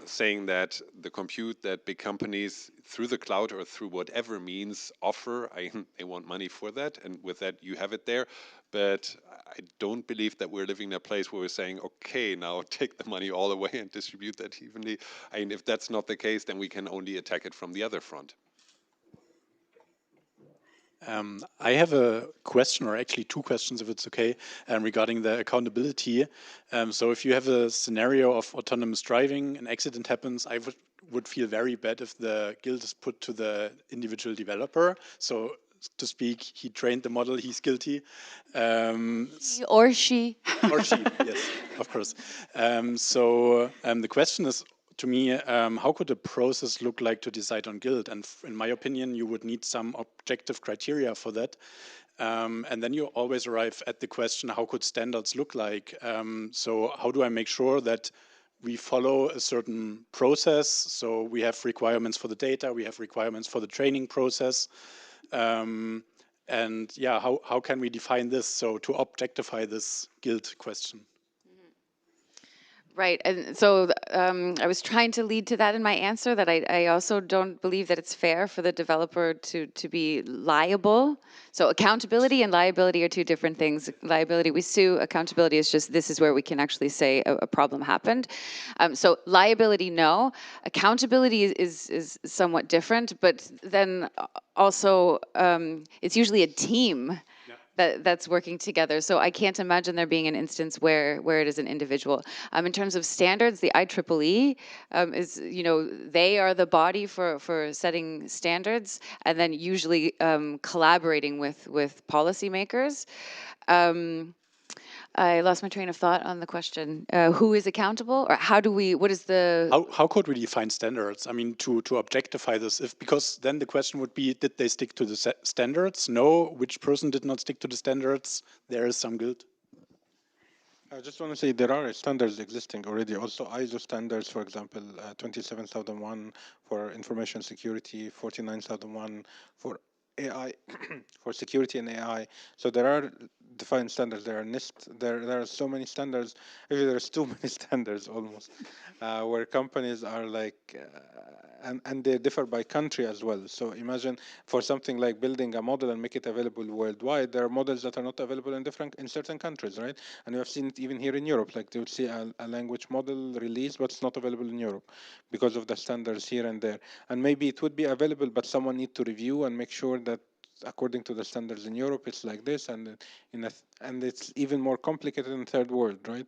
saying that the compute that big companies through the cloud or through whatever means offer, they want money for that, and with that you have it there. But I don't believe that we're living in a place where we're saying, okay, now take the money all away and distribute that evenly. I mean, if that's not the case, then we can only attack it from the other front. I have a question, or actually two questions, if it's okay, regarding the accountability. So if you have a scenario of autonomous driving, an accident happens, I would feel very bad if the guilt is put to the individual developer. So to speak, he trained the model, he's guilty. He or she. Or she, yes, of course. So the question is, to me, how could a process look like to decide on guilt? And in my opinion, you would need some objective criteria for that. And then you always arrive at the question, how could standards look like? So how do I make sure that we follow a certain process? So we have requirements for the data, we have requirements for the training process. And yeah, how can we define this? So to objectify this guilt question. Right, and so I was trying to lead to that in my answer, that I also don't believe that it's fair for the developer to be liable. So accountability and liability are two different things. Liability, we sue. Accountability is just, this is where we can actually say a problem happened. So liability, no. Accountability is somewhat different, but then also it's usually a team that's working together. So I can't imagine there being an instance where it is an individual. In terms of standards, the IEEE is, they are the body for setting standards, and then usually collaborating with policymakers. I lost my train of thought on the question. Who is accountable, or how do we, what is the... How could we define standards? I mean, to objectify this, because then the question would be, did they stick to the standards? No. Which person did not stick to the standards? There is some guilt. I just want to say there are standards existing already. Also ISO standards, for example, 27001 for information security, 49001 for AI, for security and AI. So there are defined standards. There are NIST. There are so many standards. Actually, there's too many standards almost, where companies are like, and they differ by country as well. So imagine for something like building a model and make it available worldwide, there are models that are not available in certain countries, right? And we have seen it even here in Europe. Like they would see a language model released, but it's not available in Europe because of the standards here and there. And maybe it would be available, but someone needs to review and make sure that according to the standards in Europe, it's like this, and and it's even more complicated in third world, right?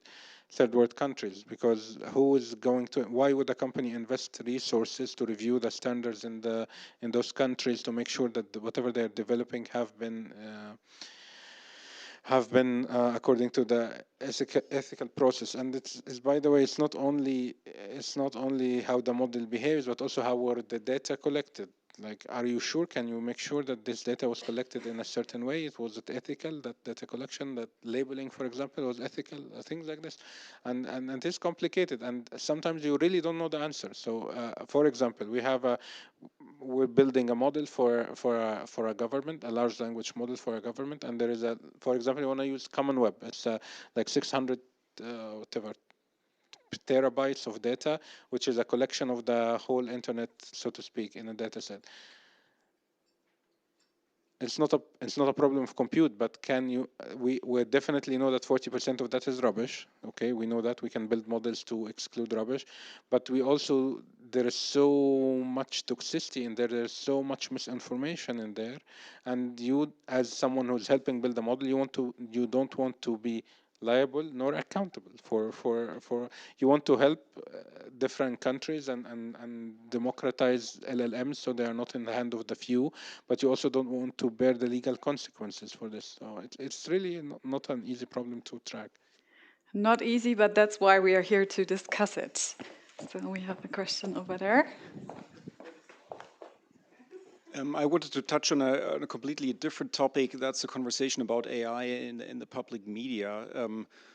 Third world countries, because who is going to? Why would a company invest resources to review the standards in those countries to make sure that whatever they're developing have been according to the ethical process? And it's by the way, it's not only how the model behaves, but also how were the data collected. Like, are you sure? Can you make sure that this data was collected in a certain way? Was it ethical? That data collection, that labeling, for example, was ethical? Things like this, and it's complicated. And sometimes you really don't know the answer. So, for example, we're building a model for a government, a large language model for a government, and there is for example, you want to use Common Web. It's like 600 whatever terabytes of data, which is a collection of the whole internet, so to speak, in a data set. It's not a problem of compute, but can you? We definitely know that 40% of that is rubbish. Okay, we know that we can build models to exclude rubbish, but we also, there is so much toxicity in there. There's so much misinformation in there, and you, as someone who's helping build a model, you don't want to be liable nor accountable for you want to help different countries and democratize LLMs so they are not in the hand of the few, but you also don't want to bear the legal consequences for this. So it's really not an easy problem to track. Not easy, but that's why we are here to discuss it. So we have a question over there. I wanted to touch on a completely different topic. That's a conversation about AI in the public media.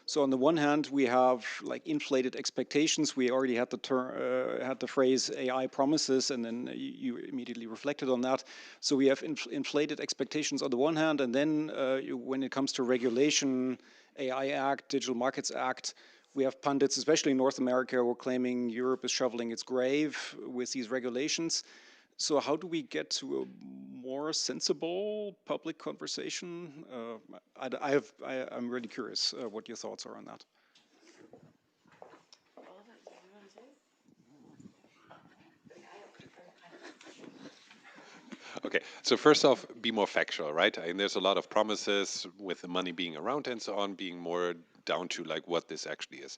So on the one hand, we have like inflated expectations. We already had the phrase AI promises, and then you immediately reflected on that. So we have inflated expectations on the one hand, and then when it comes to regulation, AI Act, Digital Markets Act, we have pundits, especially in North America, who are claiming Europe is shoveling its grave with these regulations. So how do we get to a more sensible public conversation? I'm really curious what your thoughts are on that. Okay, so first off, be more factual, right? I mean, there's a lot of promises with the money being around and so on, being more down to like what this actually is.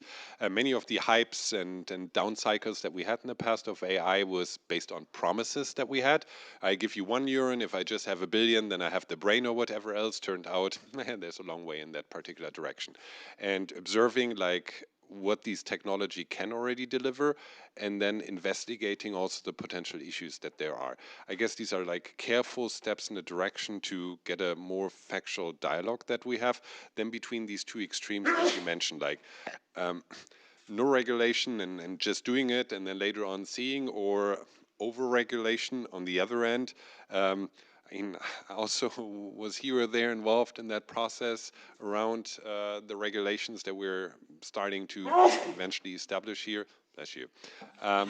Many of the hypes and down cycles that we had in the past of AI was based on promises that we had. I give you €1, and if I just have $1 billion, then I have the brain or whatever else. Turned out, man, there's a long way in that particular direction. And observing like what these technology can already deliver, and then investigating also the potential issues that there are. I guess these are like careful steps in the direction to get a more factual dialogue that we have than between these two extremes that you mentioned, like no regulation and just doing it and then later on seeing, or over-regulation on the other end. I also was here or there involved in that process around the regulations that we're starting to eventually establish here. Bless you. I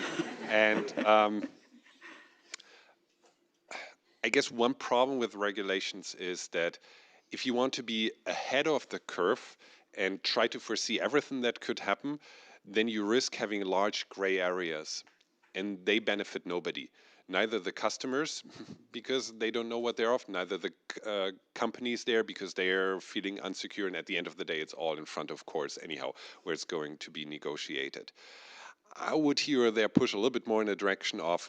guess one problem with regulations is that if you want to be ahead of the curve and try to foresee everything that could happen, then you risk having large gray areas, and they benefit nobody. Neither the customers, because they don't know what they're off, neither the companies there, because they're feeling unsecure, and at the end of the day, it's all in front of courts anyhow, where it's going to be negotiated. I would here or there push a little bit more in the direction of,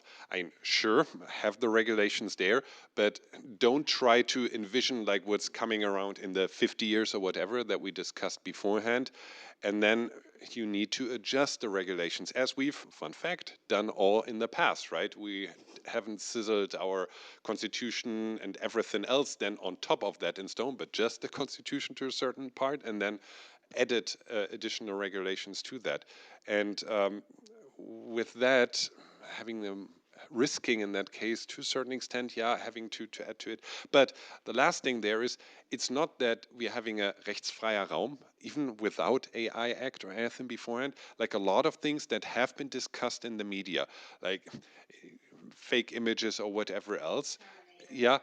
sure, have the regulations there, but don't try to envision like what's coming around in the 50 years or whatever that we discussed beforehand. And then you need to adjust the regulations, as we've, fun fact, done all in the past, right? We haven't sizzled our constitution and everything else then on top of that in stone, but just the constitution to a certain part, and then added additional regulations to that. And with that, having them risking in that case to a certain extent, yeah, having to add to it. But the last thing there is, it's not that we're having a rechtsfreier Raum, even without AI Act or anything beforehand, like a lot of things that have been discussed in the media, like fake images or whatever else. Yeah,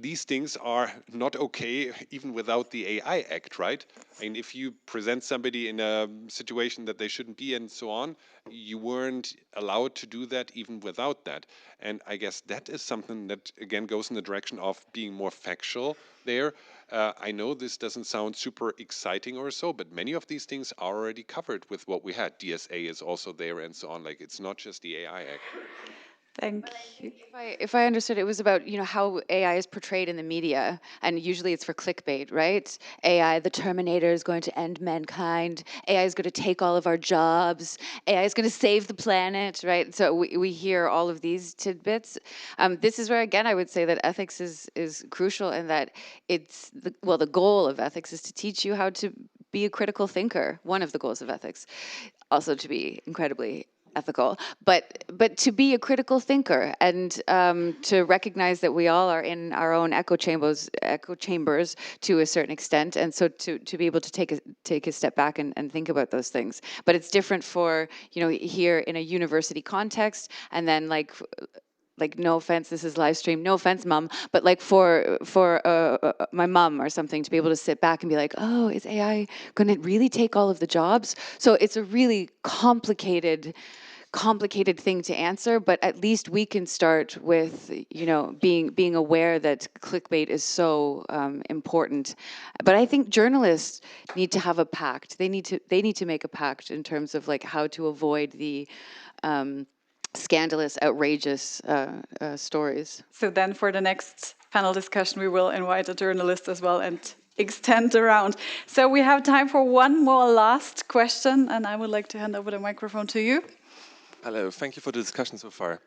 these things are not okay even without the AI Act, right? If you present somebody in a situation that they shouldn't be and so on, you weren't allowed to do that even without that. And I guess that is something that, again, goes in the direction of being more factual there. I know this doesn't sound super exciting or so, but many of these things are already covered with what we had. DSA is also there and so on. Like, it's not just the AI Act. Thank you. If I understood, it was about how AI is portrayed in the media, and usually it's for clickbait, right? AI, the Terminator is going to end mankind. AI is going to take all of our jobs. AI is going to save the planet, right? So we hear all of these tidbits. This is where, again, I would say that ethics is crucial, and that it's the goal of ethics is to teach you how to be a critical thinker. One of the goals of ethics, also to be incredibly ethical, but to be a critical thinker, and to recognize that we all are in our own echo chambers to a certain extent, and so to be able to take a step back and think about those things. But it's different for here in a university context, and then like no offense, this is live stream, no offense, mom, but like for my mom or something, to be able to sit back and be like, oh, is AI going to really take all of the jobs? So it's a really complicated thing to answer, but at least we can start with being aware that clickbait is so important. But I think journalists need to have a pact. They need to make a pact in terms of like how to avoid the scandalous, outrageous stories. So then for the next panel discussion, we will invite a journalist as well and extend around. So we have time for one more last question, and I would like to hand over the microphone to you. Hello, thank you for the discussion so far.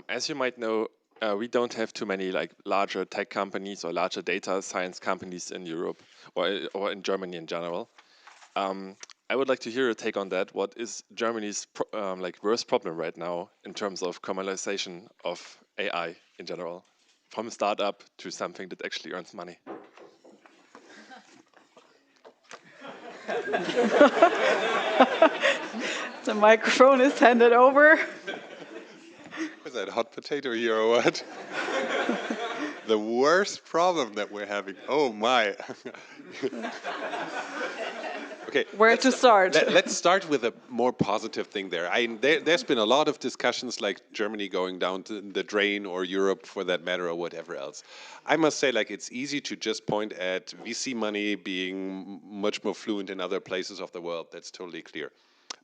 As you might know, we don't have too many like larger tech companies or larger data science companies in Europe or in Germany in general. I would like to hear your take on that. What is Germany's worst problem right now in terms of commercialization of AI in general, from a startup to something that actually earns money? The microphone is handed over. Was that hot potato here or what? The worst problem that we're having. Oh my. Okay. Where to start? Let's start with a more positive thing there. There's been a lot of discussions like Germany going down to the drain, or Europe for that matter, or whatever else. I must say, like, it's easy to just point at VC money being much more fluent in other places of the world. That's totally clear.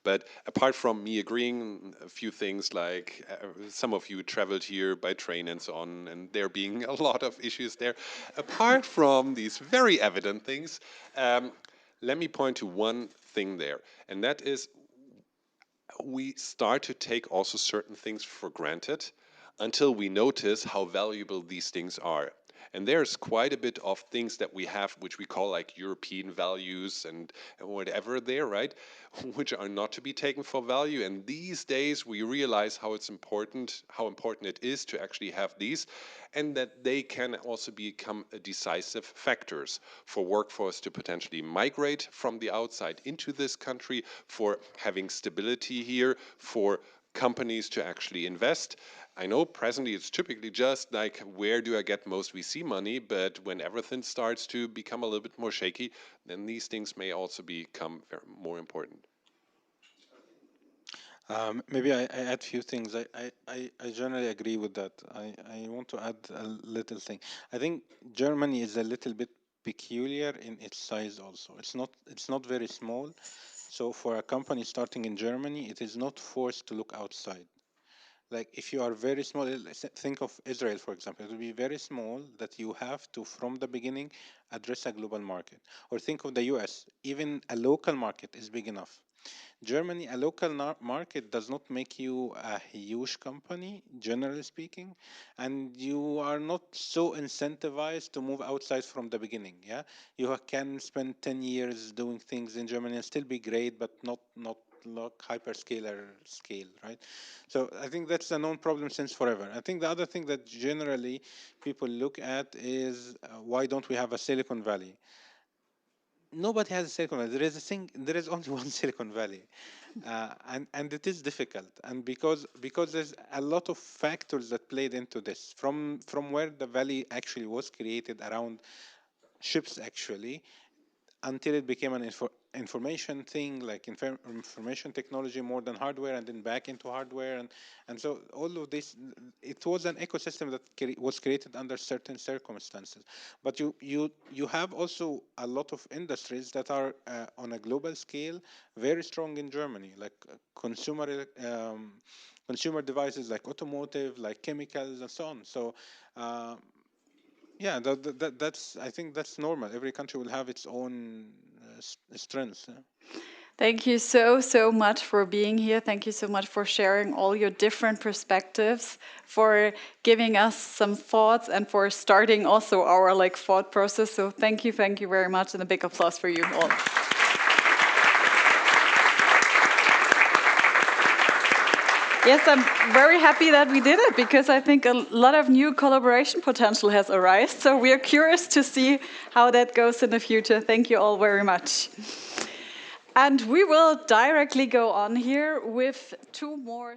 But apart from me agreeing a few things, like some of you traveled here by train and so on, and there being a lot of issues there, apart from these very evident things, let me point to one thing there, and that is we start to take also certain things for granted until we notice how valuable these things are. And there's quite a bit of things that we have, which we call like European values and whatever there, right? Which are not to be taken for value. And these days we realize how important it is to actually have these, and that they can also become decisive factors for workforce to potentially migrate from the outside into this country, for having stability here, for companies to actually invest. I know presently it's typically just like, where do I get most VC money? But when everything starts to become a little bit more shaky, then these things may also become more important. Maybe I add a few things. I generally agree with that. I want to add a little thing. I think Germany is a little bit peculiar in its size also. It's not very small. So for a company starting in Germany, it is not forced to look outside. Like if you are very small, think of Israel, for example. It will be very small that you have to, from the beginning, address a global market. Or think of the US. Even a local market is big enough. Germany, a local market does not make you a huge company, generally speaking, and you are not so incentivized to move outside from the beginning. Yeah, you can spend 10 years doing things in Germany and still be great, but not like hyperscaler scale, right? So I think that's a known problem since forever. I think the other thing that generally people look at is why don't we have a Silicon Valley? nobody has a Silicon Valley. There is only one Silicon Valley, and it is difficult. And because there's a lot of factors that played into this, from where the valley actually was created around ships actually, until it became an information thing, like information technology more than hardware, and then back into hardware, and so all of this, it was an ecosystem that was created under certain circumstances. But you have also a lot of industries that are on a global scale very strong in Germany, like consumer devices, like automotive, like chemicals, and so on. So yeah, that's, I think that's normal. Every country will have its own strengths. Yeah. Thank you so much for being here. Thank you so much for sharing all your different perspectives, for giving us some thoughts, and for starting also our thought process. So thank you very much, and a big applause for you all. Yes, I'm very happy that we did it, because I think a lot of new collaboration potential has arisen. So we are curious to see how that goes in the future. Thank you all very much. And we will directly go on here with two more